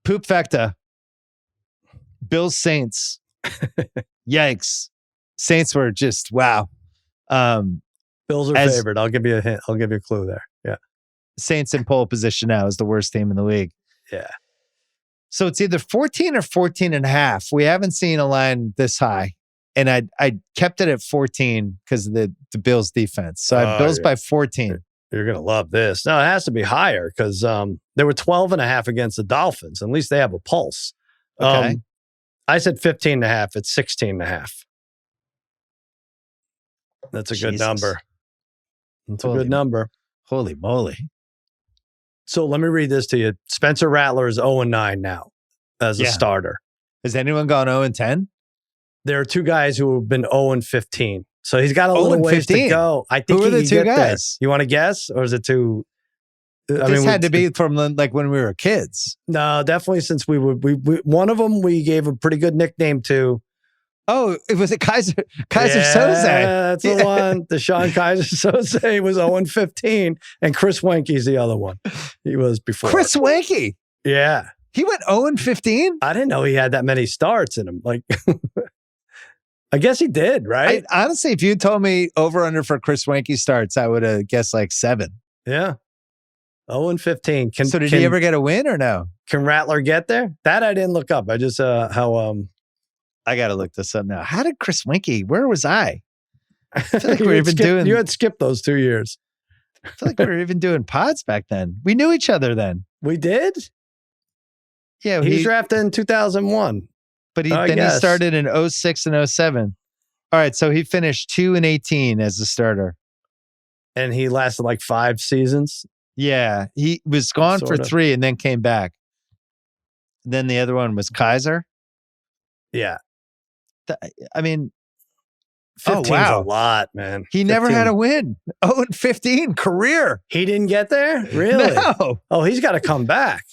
[SPEAKER 1] Poop Fecta. Bills Saints. Yikes. Saints were just, wow.
[SPEAKER 2] Bills are favored. I'll give you a hint. I'll give you a clue there. Yeah.
[SPEAKER 1] Saints in pole position now is the worst team in the league.
[SPEAKER 2] Yeah.
[SPEAKER 1] So it's either 14 or 14 and a half. We haven't seen a line this high. And I kept it at 14 because of the Bills defense. So I have Bills by 14.
[SPEAKER 2] You're going to love this. No, it has to be higher because they were 12 and a half against the Dolphins. At least they have a pulse.
[SPEAKER 1] Okay.
[SPEAKER 2] I said 15 and a half. It's 16 and a half. That's a good number. That's a good number.
[SPEAKER 1] Holy moly.
[SPEAKER 2] So let me read this to you. Spencer Rattler is 0-9 now as a starter.
[SPEAKER 1] Has anyone gone 0-10?
[SPEAKER 2] There are 2 guys who have been 0-15. So he's got a little ways to go. I think
[SPEAKER 1] who are the 2 guys?
[SPEAKER 2] You want to guess? Or is it too...
[SPEAKER 1] This had to be from like when we were kids.
[SPEAKER 2] No, definitely since we one of them we gave a pretty good nickname to.
[SPEAKER 1] Oh, it was Kaiser Soze.
[SPEAKER 2] That's the one. Deshaun Kaiser Soze was 0-15, and Chris Wenke's the other one. He was before.
[SPEAKER 1] Chris Wenke?
[SPEAKER 2] Yeah.
[SPEAKER 1] He went 0-15?
[SPEAKER 2] I didn't know he had that many starts in him. Like, I guess he did, right?
[SPEAKER 1] Honestly, if you told me over under for Chris Wenke starts, I would have guessed like 7.
[SPEAKER 2] Yeah. 0-15.
[SPEAKER 1] So did he ever get a win or no?
[SPEAKER 2] Can Rattler get there? That I didn't look up. I just how
[SPEAKER 1] I got to look this up now. How did Chris Winkie? Where was I? I feel like
[SPEAKER 2] you had skipped those 2 years.
[SPEAKER 1] I feel like we were even doing pods back then. We knew each other then.
[SPEAKER 2] We did?
[SPEAKER 1] Yeah.
[SPEAKER 2] He was drafted in 2001.
[SPEAKER 1] But he started in 06 and 07. All right. So he finished 2-18 as a starter.
[SPEAKER 2] And he lasted like 5 seasons?
[SPEAKER 1] Yeah. He was gone for 3 and then came back. Then the other one was Kaiser.
[SPEAKER 2] Yeah.
[SPEAKER 1] I mean,
[SPEAKER 2] 15's a lot, man.
[SPEAKER 1] He
[SPEAKER 2] 15.
[SPEAKER 1] never had a win. 0-15 career.
[SPEAKER 2] He didn't get there? Really?
[SPEAKER 1] No.
[SPEAKER 2] Oh, he's got to come back.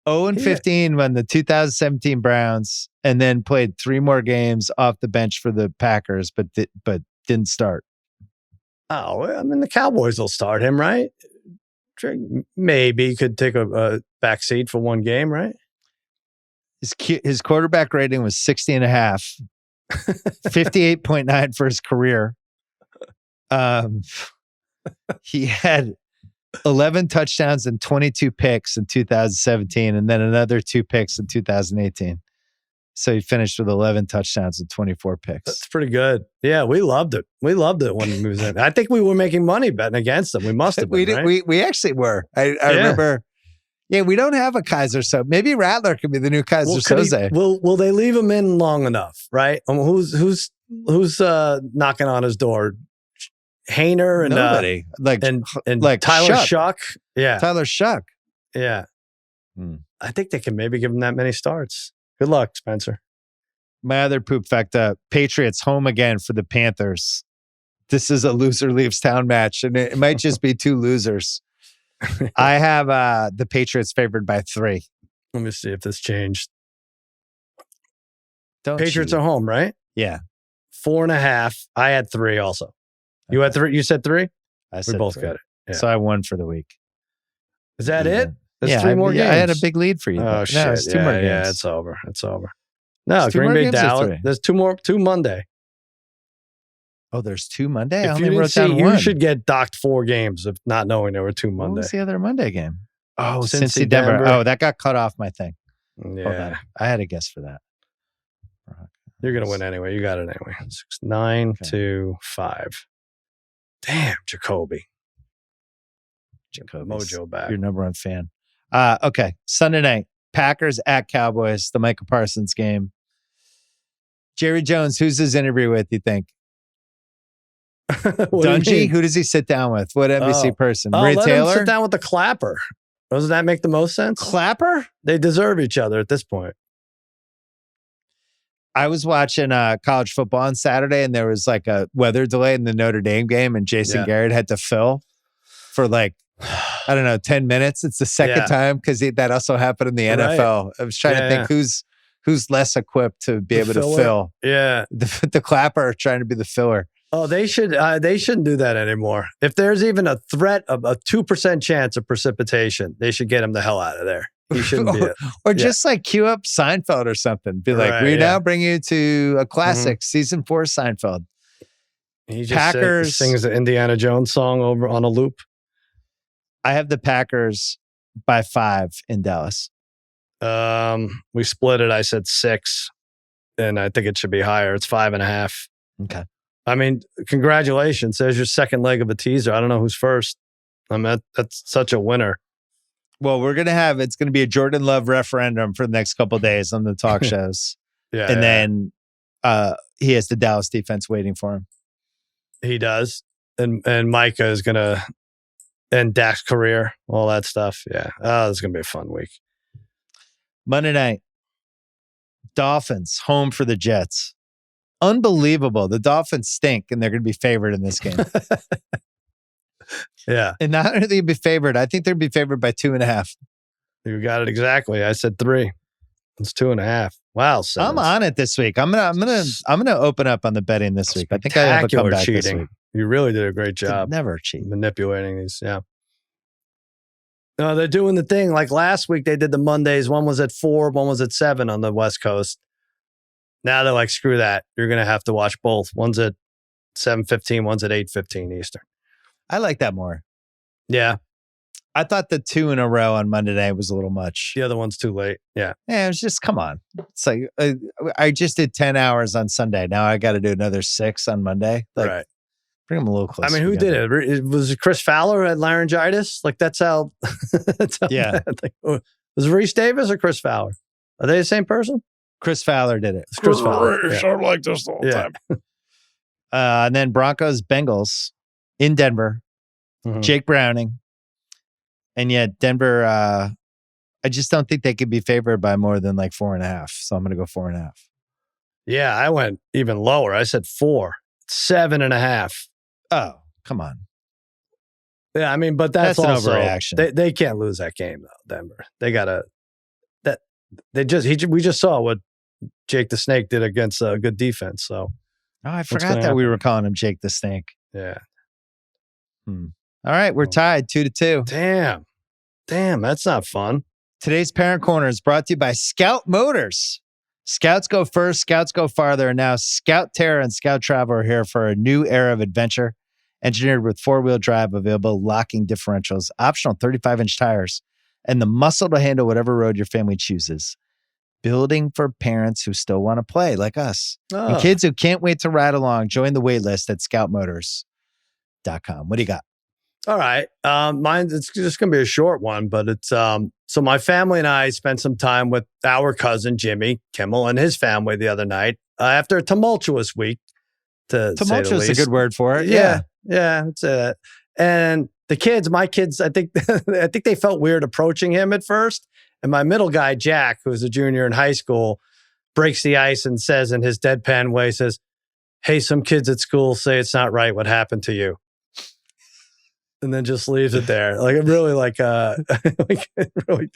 [SPEAKER 1] 0-15 won the 2017 Browns and then played 3 more games off the bench for the Packers, but didn't start.
[SPEAKER 2] Oh, I mean, the Cowboys will start him, right? Maybe could take a back seat for 1 game, right?
[SPEAKER 1] His quarterback rating was 60.5. 58.9 for his career. He had 11 touchdowns and 22 picks in 2017, and then another 2 picks in 2018. So he finished with 11 touchdowns and 24 picks.
[SPEAKER 2] That's pretty good. Yeah, we loved it. We loved it when he was in. I think we were making money betting against him. We must have been, right?
[SPEAKER 1] We actually were. I remember. Yeah, we don't have a Kaiser, so maybe Rattler could be the new Kaiser Soze.
[SPEAKER 2] Will they leave him in long enough? Right? Who's knocking on his door? Hayner and
[SPEAKER 1] nobody
[SPEAKER 2] and Tyler Shuck. Yeah,
[SPEAKER 1] Tyler Shuck.
[SPEAKER 2] Yeah, I think they can maybe give him that many starts. Good luck, Spencer.
[SPEAKER 1] My other poop fact: Patriots home again for the Panthers. This is a loser leaves town match, and it might just be 2 losers. I have the Patriots favored by 3.
[SPEAKER 2] Let me see if this changed.
[SPEAKER 1] Patriots
[SPEAKER 2] are home, right?
[SPEAKER 1] Yeah.
[SPEAKER 2] 4.5. I had 3 also. You had 3? You said 3?
[SPEAKER 1] I said
[SPEAKER 2] we both
[SPEAKER 1] 3.
[SPEAKER 2] got it. Yeah.
[SPEAKER 1] So I won for the week.
[SPEAKER 2] Is that it? There's 3 more games.
[SPEAKER 1] I had a big lead for you.
[SPEAKER 2] Oh, shit.
[SPEAKER 1] No, it's 2 more games.
[SPEAKER 2] Yeah, it's over. No, Green Bay, Dallas. There's 2 Monday.
[SPEAKER 1] Oh, there's 2 Monday?
[SPEAKER 2] If you didn't see, you should get docked 4 games of not knowing there were 2 Monday.
[SPEAKER 1] What was the other Monday game? Oh,
[SPEAKER 2] Cincy,
[SPEAKER 1] Denver. Oh, that got cut off my thing.
[SPEAKER 2] Yeah.
[SPEAKER 1] Hold on. I had a guess for that.
[SPEAKER 2] You're going to win anyway. You got it anyway. 9 to 5. Damn, Jacoby. Mojo back.
[SPEAKER 1] Your number 1 fan. Okay. Sunday night. Packers at Cowboys. The Micah Parsons game. Jerry Jones, who's his interview with, you think? Dungy? Who does he sit down with? What NBC person? Maria Taylor?
[SPEAKER 2] Him sit down with the Clapper. Doesn't that make the most sense?
[SPEAKER 1] Clapper?
[SPEAKER 2] They deserve each other at this point.
[SPEAKER 1] I was watching college football on Saturday, and there was like a weather delay in the Notre Dame game, and Jason Garrett had to fill for 10 minutes. It's the second time because that also happened in the NFL. I was trying to think who's less equipped to be able to fill.
[SPEAKER 2] Yeah,
[SPEAKER 1] the Clapper trying to be the filler.
[SPEAKER 2] Oh, they shouldn't do that anymore. If there's even a threat of a 2% chance of precipitation, they should get him the hell out of there. He shouldn't be it.
[SPEAKER 1] Or just cue up Seinfeld or something. Be like, we now bring you to a classic, season 4 Seinfeld.
[SPEAKER 2] He just Packers sings the Indiana Jones song over on a loop.
[SPEAKER 1] I have the Packers by 5 in Dallas.
[SPEAKER 2] We split it. I said 6, and I think it should be higher. It's 5.5.
[SPEAKER 1] Okay.
[SPEAKER 2] I mean, congratulations. There's your second leg of a teaser. I don't know who's first. I mean, that's such a winner.
[SPEAKER 1] Well, it's going to be a Jordan Love referendum for the next couple of days on the talk shows. Then he has the Dallas defense waiting for him.
[SPEAKER 2] He does. And Micah is going to end Dak's career, all that stuff. Yeah. Oh, this is going to be a fun week.
[SPEAKER 1] Monday night, Dolphins home for the Jets. Unbelievable. The Dolphins stink, and they're going to be favored in this game.
[SPEAKER 2] Yeah.
[SPEAKER 1] And not only they be favored, I think they'd be favored by 2.5.
[SPEAKER 2] You got it exactly. I said 3. It's 2.5. Wow, Simmons.
[SPEAKER 1] I'm on it this week. I'm gonna open up on the betting this week. I think I have a comeback this week.
[SPEAKER 2] You really did a great job.
[SPEAKER 1] Never cheat.
[SPEAKER 2] Manipulating these. Yeah. No, they're doing the thing. Like last week, they did the Mondays. One was at 4, one was at 7 on the West Coast. Now they're like, screw that. You're going to have to watch both. One's at 7:15, one's at 8:15 Eastern.
[SPEAKER 1] I like that more.
[SPEAKER 2] Yeah.
[SPEAKER 1] I thought the 2 in a row on Monday night was a little much.
[SPEAKER 2] The other one's too late. Yeah.
[SPEAKER 1] Yeah, it was just, come on. It's like, I just did 10 hours on Sunday. Now I got to do another 6 on Monday. Like,
[SPEAKER 2] right.
[SPEAKER 1] Bring them a little closer.
[SPEAKER 2] I mean, who did it? Was it Chris Fowler who had laryngitis? Like, that's how.
[SPEAKER 1] Yeah.
[SPEAKER 2] Was it Reese Davis or Chris Fowler? Are they the same person?
[SPEAKER 1] Chris Fowler did it.
[SPEAKER 2] It's Chris Fowler.
[SPEAKER 3] Yeah. I'm like this the whole time.
[SPEAKER 1] And then Broncos Bengals in Denver.
[SPEAKER 2] Mm-hmm.
[SPEAKER 1] Jake Browning. And yet Denver, I just don't think they could be favored by more than like 4.5. So I'm going to go 4.5.
[SPEAKER 2] Yeah, I went even lower. I said 4, 7.5.
[SPEAKER 1] Oh, come on.
[SPEAKER 2] Yeah, I mean, but that's
[SPEAKER 1] an
[SPEAKER 2] also
[SPEAKER 1] overreaction.
[SPEAKER 2] They can't lose that game though. Denver. They gotta. We just saw what Jake the Snake did against a good defense. So.
[SPEAKER 1] Oh, I forgot that we were calling him Jake the Snake.
[SPEAKER 2] Yeah.
[SPEAKER 1] All right, we're tied 2-2.
[SPEAKER 2] Damn, that's not fun.
[SPEAKER 1] Today's Parent Corner is brought to you by Scout Motors. Scouts go first, Scouts go farther, and now Scout Terra and Scout Travel are here for a new era of adventure. Engineered with 4-wheel drive, available locking differentials, optional 35-inch tires, and the muscle to handle whatever road your family chooses. Building for parents who still want to play like us.
[SPEAKER 2] Oh.
[SPEAKER 1] And kids who can't wait to ride along. Join the wait list at scoutmotors.com. What do you got?
[SPEAKER 2] All right. Mine, it's just going to be a short one, but it's, so my family and I spent some time with our cousin, Jimmy Kimmel, and his family the other night after a tumultuous week.
[SPEAKER 1] Tumultuous is a good word for it.
[SPEAKER 2] Yeah. It's and the kids, my kids, I think they felt weird approaching him at first. And my middle guy, Jack, who's a junior in high school, breaks the ice and says in his deadpan way, says, "Hey, some kids at school say it's not right what happened to you." And then just leaves it there. Like, really, really.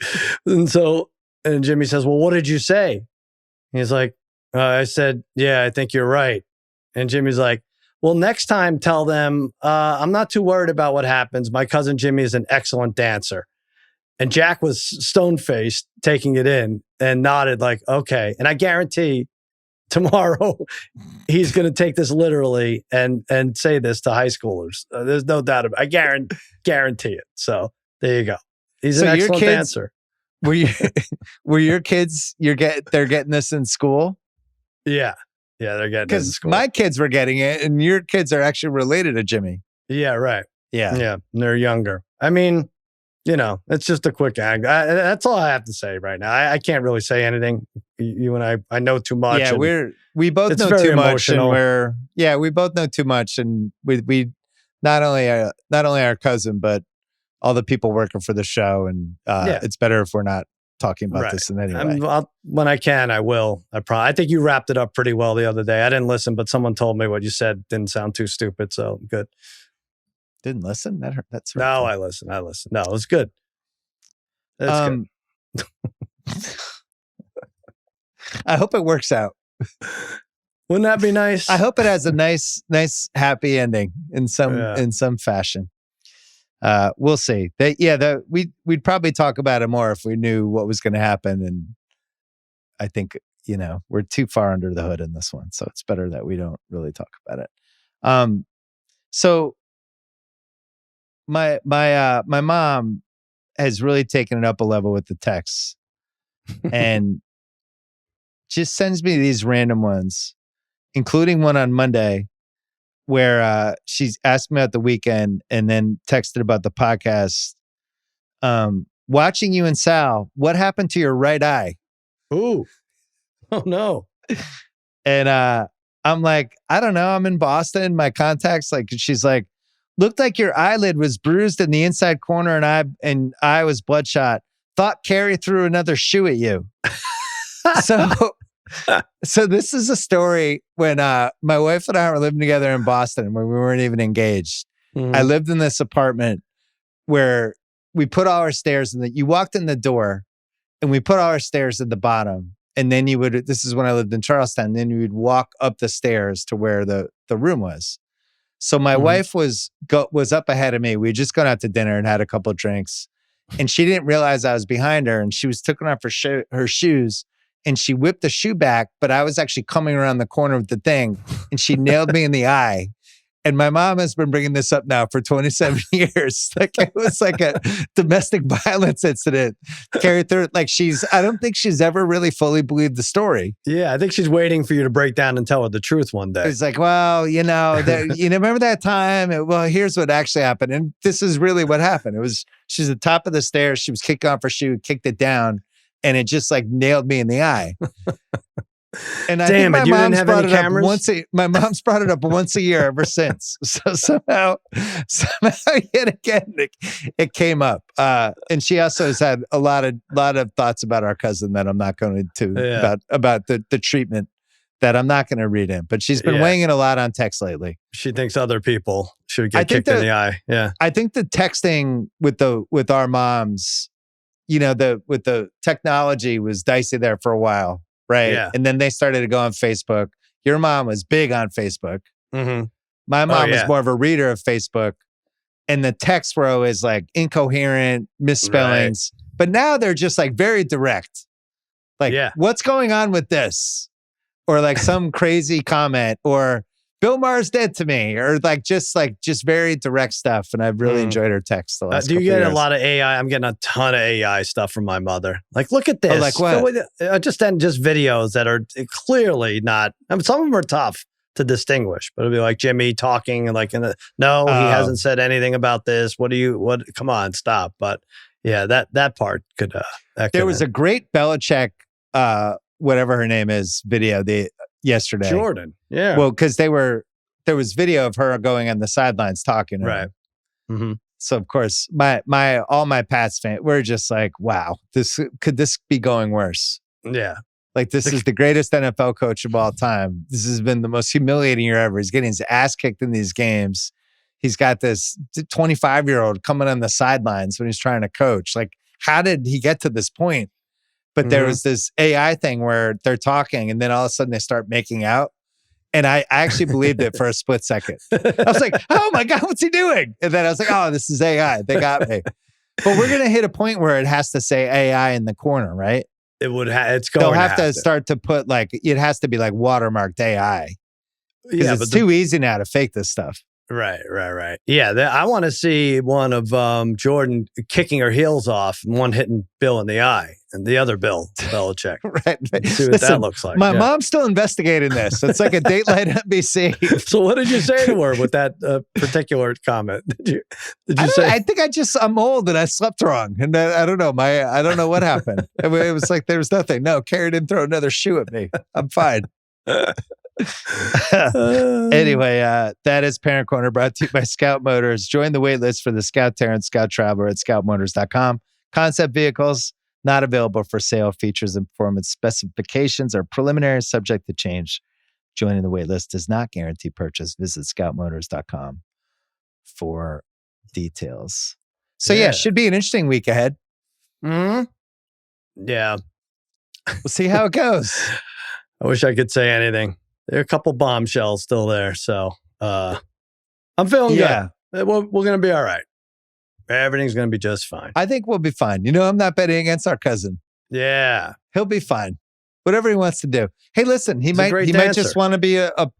[SPEAKER 2] And Jimmy says, "Well, what did you say?" He's like, "I said, yeah, I think you're right." And Jimmy's like, "Well, next time tell them, I'm not too worried about what happens. My cousin Jimmy is an excellent dancer." And Jack was stone-faced, taking it in, and nodded like, "Okay." And I guarantee tomorrow he's going to take this literally and say this to high schoolers. There's no doubt about it. I guarantee it. So there you go. He's an excellent dancer.
[SPEAKER 1] Were your kids? They're getting this in school?
[SPEAKER 2] Yeah, they're getting it in
[SPEAKER 1] because
[SPEAKER 2] school.
[SPEAKER 1] My kids were getting it, and your kids are actually related to Jimmy.
[SPEAKER 2] Yeah, right.
[SPEAKER 1] Yeah.
[SPEAKER 2] And they're younger. I mean, it's just a quick ag. That's all I have to say right now. I can't really say anything. You and I know too much.
[SPEAKER 1] Yeah, we both know too
[SPEAKER 2] emotional.
[SPEAKER 1] much, and we both know too much, and we not only our cousin, but all the people working for the show, and it's better if we're not talking about this in any way.
[SPEAKER 2] When I can, I will. I think you wrapped it up pretty well the other day. I didn't listen, but someone told me what you said didn't sound too stupid, so good.
[SPEAKER 1] Didn't listen? That's
[SPEAKER 2] hurtful. No, I listened. No, it was good. Good.
[SPEAKER 1] I hope it works out.
[SPEAKER 2] Wouldn't that be nice?
[SPEAKER 1] I hope it has a nice, happy ending in some fashion. We'll see. We'd probably talk about it more if we knew what was going to happen. And I think, we're too far under the hood in this one. So it's better that we don't really talk about it. So my mom has really taken it up a level with the texts and just sends me these random ones, including one on Monday where she's asked me about the weekend and then texted about the podcast. Watching you and Sal, what happened to your right eye?
[SPEAKER 2] Ooh. Oh, no.
[SPEAKER 1] And I'm like, I don't know. I'm in Boston. My contacts, she's like, looked like your eyelid was bruised in the inside corner and I was bloodshot. Thought Carrie threw another shoe at you. So this is a story when my wife and I were living together in Boston when we weren't even engaged. Mm-hmm. I lived in this apartment where we put all our stairs you walked in the door and we put all our stairs at the bottom. And then this is when I lived in Charlestown, then you would walk up the stairs to where the room was. So my wife was up ahead of me. We had just gone out to dinner and had a couple of drinks. And she didn't realize I was behind her. And she was taking off her shoes. And she whipped the shoe back. But I was actually coming around the corner of the thing. And she nailed me in the eye. And my mom has been bringing this up now for 27 years. Like it was like a domestic violence incident carried through. Like I don't think she's ever really fully believed the story.
[SPEAKER 2] Yeah, I think she's waiting for you to break down and tell her the truth one day.
[SPEAKER 1] It's like, well, remember that time? Well, here's what actually happened. And this is really what happened. She's at the top of the stairs. She was kicking off her shoe, kicked it down, and it just like nailed me in the eye. And I think my mom's brought it up my mom's brought it up once a year ever since. So somehow yet again it came up. And she also has had a lot of thoughts about our cousin that I'm not going to about the treatment that I'm not going to read in. But she's been weighing in a lot on text lately.
[SPEAKER 2] She thinks other people should get kicked in the eye. Yeah,
[SPEAKER 1] I think the texting with our moms, with the technology was dicey there for a while. Right. Yeah. And then they started to go on Facebook. Your mom was big on Facebook.
[SPEAKER 2] Mm-hmm.
[SPEAKER 1] My mom was more of a reader of Facebook. And the texts were always like incoherent, misspellings. Right. But now they're just like very direct. Like, what's going on with this? Or like some crazy comment, or Bill Maher's dead to me, or just very direct stuff. And I've really enjoyed her texts the last
[SPEAKER 2] do you get
[SPEAKER 1] years.
[SPEAKER 2] A lot of AI? I'm getting a ton of AI stuff from my mother. Like, look at this.
[SPEAKER 1] Oh, like what?
[SPEAKER 2] Just videos that are clearly not. I mean, some of them are tough to distinguish, but it'll be like Jimmy talking and like, no, he hasn't said anything about this. What? Come on, stop. But yeah, that part could.
[SPEAKER 1] There was a great Belichick, whatever her name is, video yesterday.
[SPEAKER 2] Jordan. Yeah.
[SPEAKER 1] Well, because there was video of her going on the sidelines talking.
[SPEAKER 2] Right. Mm-hmm.
[SPEAKER 1] So of course, all my Pats fans, we're just like, wow, could this be going worse?
[SPEAKER 2] Yeah.
[SPEAKER 1] Like this is the greatest NFL coach of all time. This has been the most humiliating year ever. He's getting his ass kicked in these games. He's got this 25-year-old coming on the sidelines when he's trying to coach. Like, how did he get to this point? But there was this AI thing where they're talking and then all of a sudden they start making out. And I actually believed it for a split second. I was like, oh my God, what's he doing? And then I was like, oh, this is AI. They got me. But we're going to hit a point where it has to say AI in the corner, right?
[SPEAKER 2] It would it's going
[SPEAKER 1] They'll have to start to put it has to be like watermarked AI. Because it's too easy now to fake this stuff.
[SPEAKER 2] Right. Yeah, I want to see one of Jordan kicking her heels off and one hitting Bill in the eye and the other Bill, Belichick.
[SPEAKER 1] Right.
[SPEAKER 2] See what that looks like.
[SPEAKER 1] My mom's still investigating this. It's like a Dateline NBC.
[SPEAKER 2] So what did you say to her with that particular comment? Did you say?
[SPEAKER 1] I think I'm old and I slept wrong. And I don't know. I don't know what happened. It was like there was nothing. No, Carrie didn't throw another shoe at me. I'm fine. Anyway, that is Parent Corner, brought to you by Scout Motors. Join the wait list for the Scout Terror and Scout Traveler at scoutmotors.com. Concept vehicles not available for sale. Features and performance specifications are preliminary, subject to change. Joining the wait list does not guarantee purchase. Visit scoutmotors.com for details. So yeah, should be an interesting week ahead.
[SPEAKER 2] Yeah.
[SPEAKER 1] We'll see how it goes.
[SPEAKER 2] I wish I could say anything. There are a couple bombshells still there, so I'm feeling good. We're going to be all right. Everything's going to be just fine.
[SPEAKER 1] I think we'll be fine. I'm not betting against our cousin.
[SPEAKER 2] Yeah,
[SPEAKER 1] he'll be fine. Whatever he wants to do. Hey, listen, he might just want to be a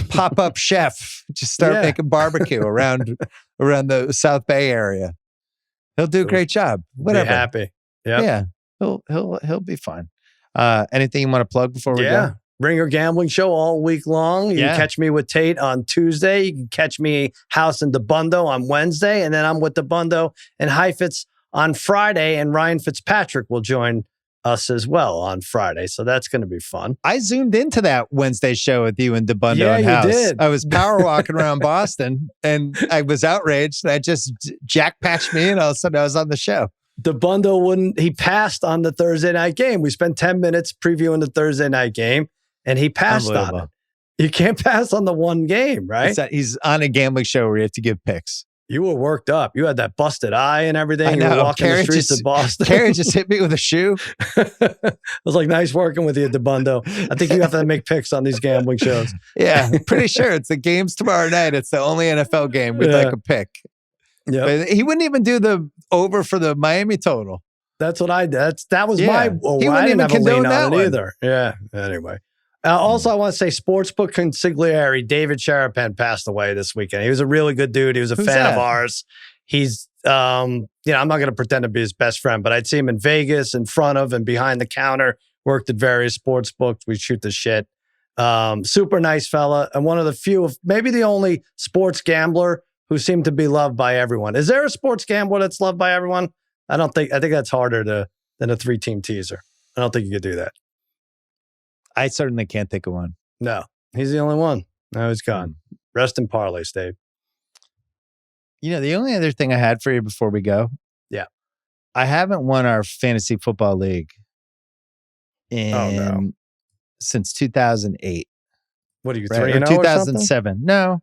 [SPEAKER 1] pop-up chef. Just start making barbecue around the South Bay area. He'll do a great job. Whatever.
[SPEAKER 2] Be happy. Yep.
[SPEAKER 1] Yeah, he'll be fine. Anything you want to plug before we go?
[SPEAKER 2] Ringer Gambling Show all week long. You can catch me with Tate on Tuesday. You can catch me House and DeBundo on Wednesday. And then I'm with DeBundo and Heifetz on Friday. And Ryan Fitzpatrick will join us as well on Friday. So that's going to be fun.
[SPEAKER 1] I zoomed into that Wednesday show with you and DeBundo and House.
[SPEAKER 2] Did.
[SPEAKER 1] I was power walking around Boston and I was outraged. And I just Jack patched me in. All of a sudden I was on the show.
[SPEAKER 2] DeBundo he passed on the Thursday night game. We spent 10 minutes previewing the Thursday night game. And he passed on it. You can't pass on the one game, right?
[SPEAKER 1] He's on a gambling show where you have to give picks.
[SPEAKER 2] You were worked up. You had that busted eye and everything. You were walking the streets of Boston.
[SPEAKER 1] Carrie just hit me with a shoe.
[SPEAKER 2] It was like, nice working with you, DeBundo. I think you have to make picks on these gambling shows.
[SPEAKER 1] Yeah, pretty sure. It's the game's tomorrow night. It's the only NFL game we'd like a pick. Yeah, he wouldn't even do the over for the Miami total.
[SPEAKER 2] That's what I did. That was my.
[SPEAKER 1] He wouldn't even condone that one
[SPEAKER 2] either. Yeah. Anyway. Also, I want to say sportsbook consigliere David Sharapan passed away this weekend. He was a really good dude. He was a fan of ours. He's, I'm not going to pretend to be his best friend, but I'd see him in Vegas, in front of and behind the counter, worked at various sports books. We'd shoot the shit. Super nice fella. And one of the few, maybe the only sports gambler who seemed to be loved by everyone. Is there a sports gambler that's loved by everyone? I think that's harder than a 3-team teaser. I don't think you could do that.
[SPEAKER 1] I certainly can't think of one.
[SPEAKER 2] No, he's the only one. Now he's gone. Rest in parlays, Dave.
[SPEAKER 1] The only other thing I had for you before we go.
[SPEAKER 2] Yeah.
[SPEAKER 1] I haven't won our fantasy football league since 2008.
[SPEAKER 2] What are you,
[SPEAKER 1] right?
[SPEAKER 2] 3-0
[SPEAKER 1] or 2007? No.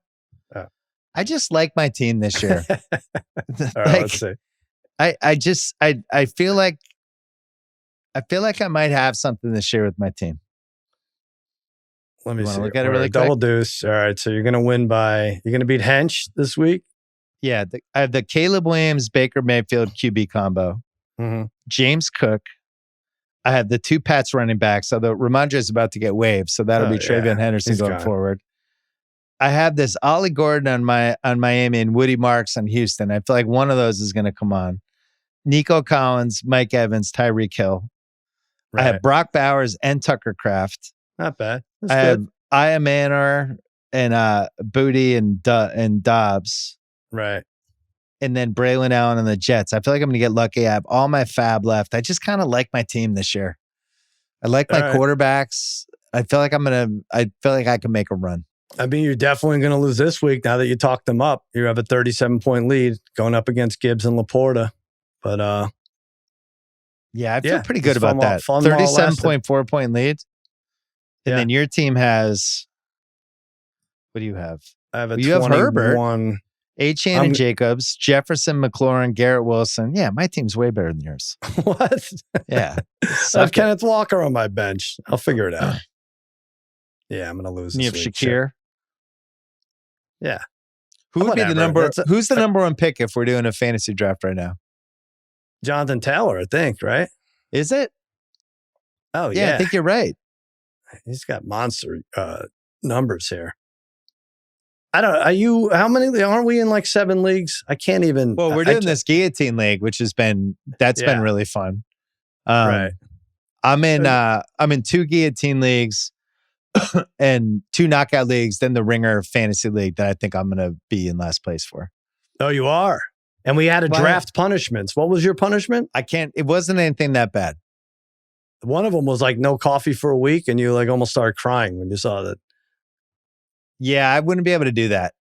[SPEAKER 2] Oh.
[SPEAKER 1] I just like my team this year.
[SPEAKER 2] All right, let's see.
[SPEAKER 1] I feel like I might have something this year with my team.
[SPEAKER 2] Let me see.
[SPEAKER 1] Look at it really quick?
[SPEAKER 2] Double deuce. All right. So you're going to beat Hench this week?
[SPEAKER 1] Yeah. I have the Caleb Williams, Baker Mayfield QB combo.
[SPEAKER 2] Mm-hmm.
[SPEAKER 1] James Cook. I have the 2 Pats running backs, although Ramondre is about to get waived. So that'll be Travion Henderson going forward. I have this Ollie Gordon on Miami and Woody Marks on Houston. I feel like one of those is going to come on. Nico Collins, Mike Evans, Tyreek Hill. Right. I have Brock Bowers and Tucker Kraft.
[SPEAKER 2] Not bad.
[SPEAKER 1] That's good. Have Aya Manor and Booty and Dobbs.
[SPEAKER 2] Right.
[SPEAKER 1] And then Braylon Allen and the Jets. I feel like I'm going to get lucky. I have all my fab left. I just kind of like my team this year. I like my quarterbacks. I feel like I can make a run.
[SPEAKER 2] I mean, you're definitely going to lose this week now that you talked them up. You have a 37-point lead going up against Gibbs and Laporta. But
[SPEAKER 1] yeah, I feel pretty good about that. 37.4-point lead. And then your team has, what do you have?
[SPEAKER 2] I have
[SPEAKER 1] you have Herbert, Achane and Jacobs, Jefferson, McLaurin, Garrett Wilson. Yeah, my team's way better than yours.
[SPEAKER 2] What?
[SPEAKER 1] Yeah.
[SPEAKER 2] I have Kenneth Walker on my bench. I'll figure it out. Yeah, I'm going to lose this week.
[SPEAKER 1] You have Shakir.
[SPEAKER 2] Yeah.
[SPEAKER 1] Who would be the number? Who's the number one pick if we're doing a fantasy draft right now?
[SPEAKER 2] Jonathan Taylor, I think, right?
[SPEAKER 1] Is it?
[SPEAKER 2] Oh, yeah.
[SPEAKER 1] I think you're right.
[SPEAKER 2] He's got monster numbers here. I don't know. How many? Aren't we in like 7 leagues? I can't even.
[SPEAKER 1] Well, we're doing this guillotine league, which has been really fun.
[SPEAKER 2] Right.
[SPEAKER 1] I'm in 2 guillotine leagues and 2 knockout leagues, then the Ringer fantasy league that I think I'm going to be in last place for.
[SPEAKER 2] Oh, you are? And we had a draft punishments. What was your punishment?
[SPEAKER 1] It wasn't anything that bad.
[SPEAKER 2] One of them was like no coffee for a week, and you like almost started crying when you saw that.
[SPEAKER 1] Yeah, I wouldn't be able to do that.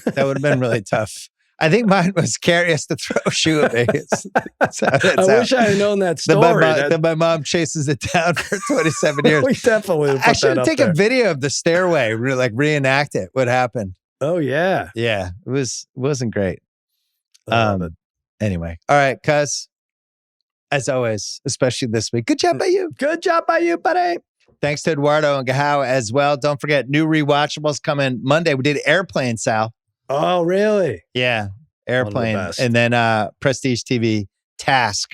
[SPEAKER 1] That would have been really tough. I think mine was carry us to throw a shoe at Vegas.
[SPEAKER 2] I wish I had known that story.
[SPEAKER 1] That my mom chases it down for 27 years.
[SPEAKER 2] We definitely
[SPEAKER 1] I should take a video of the stairway, reenact it. What happened?
[SPEAKER 2] Oh yeah,
[SPEAKER 1] yeah. It wasn't great. Anyway, all right, cuz. As always, especially this week. Good job by you.
[SPEAKER 2] Good job by you, buddy.
[SPEAKER 1] Thanks to Eduardo and Gahau as well. Don't forget, new rewatchables coming Monday. We did Airplane, Sal.
[SPEAKER 2] Oh, really?
[SPEAKER 1] Yeah, Airplane. And then Prestige TV, Task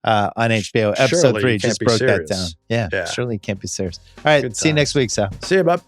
[SPEAKER 1] on HBO. Episode 3 just broke that down. Yeah, surely you can't be serious. All right, see you next week, Sal.
[SPEAKER 2] See you, bub.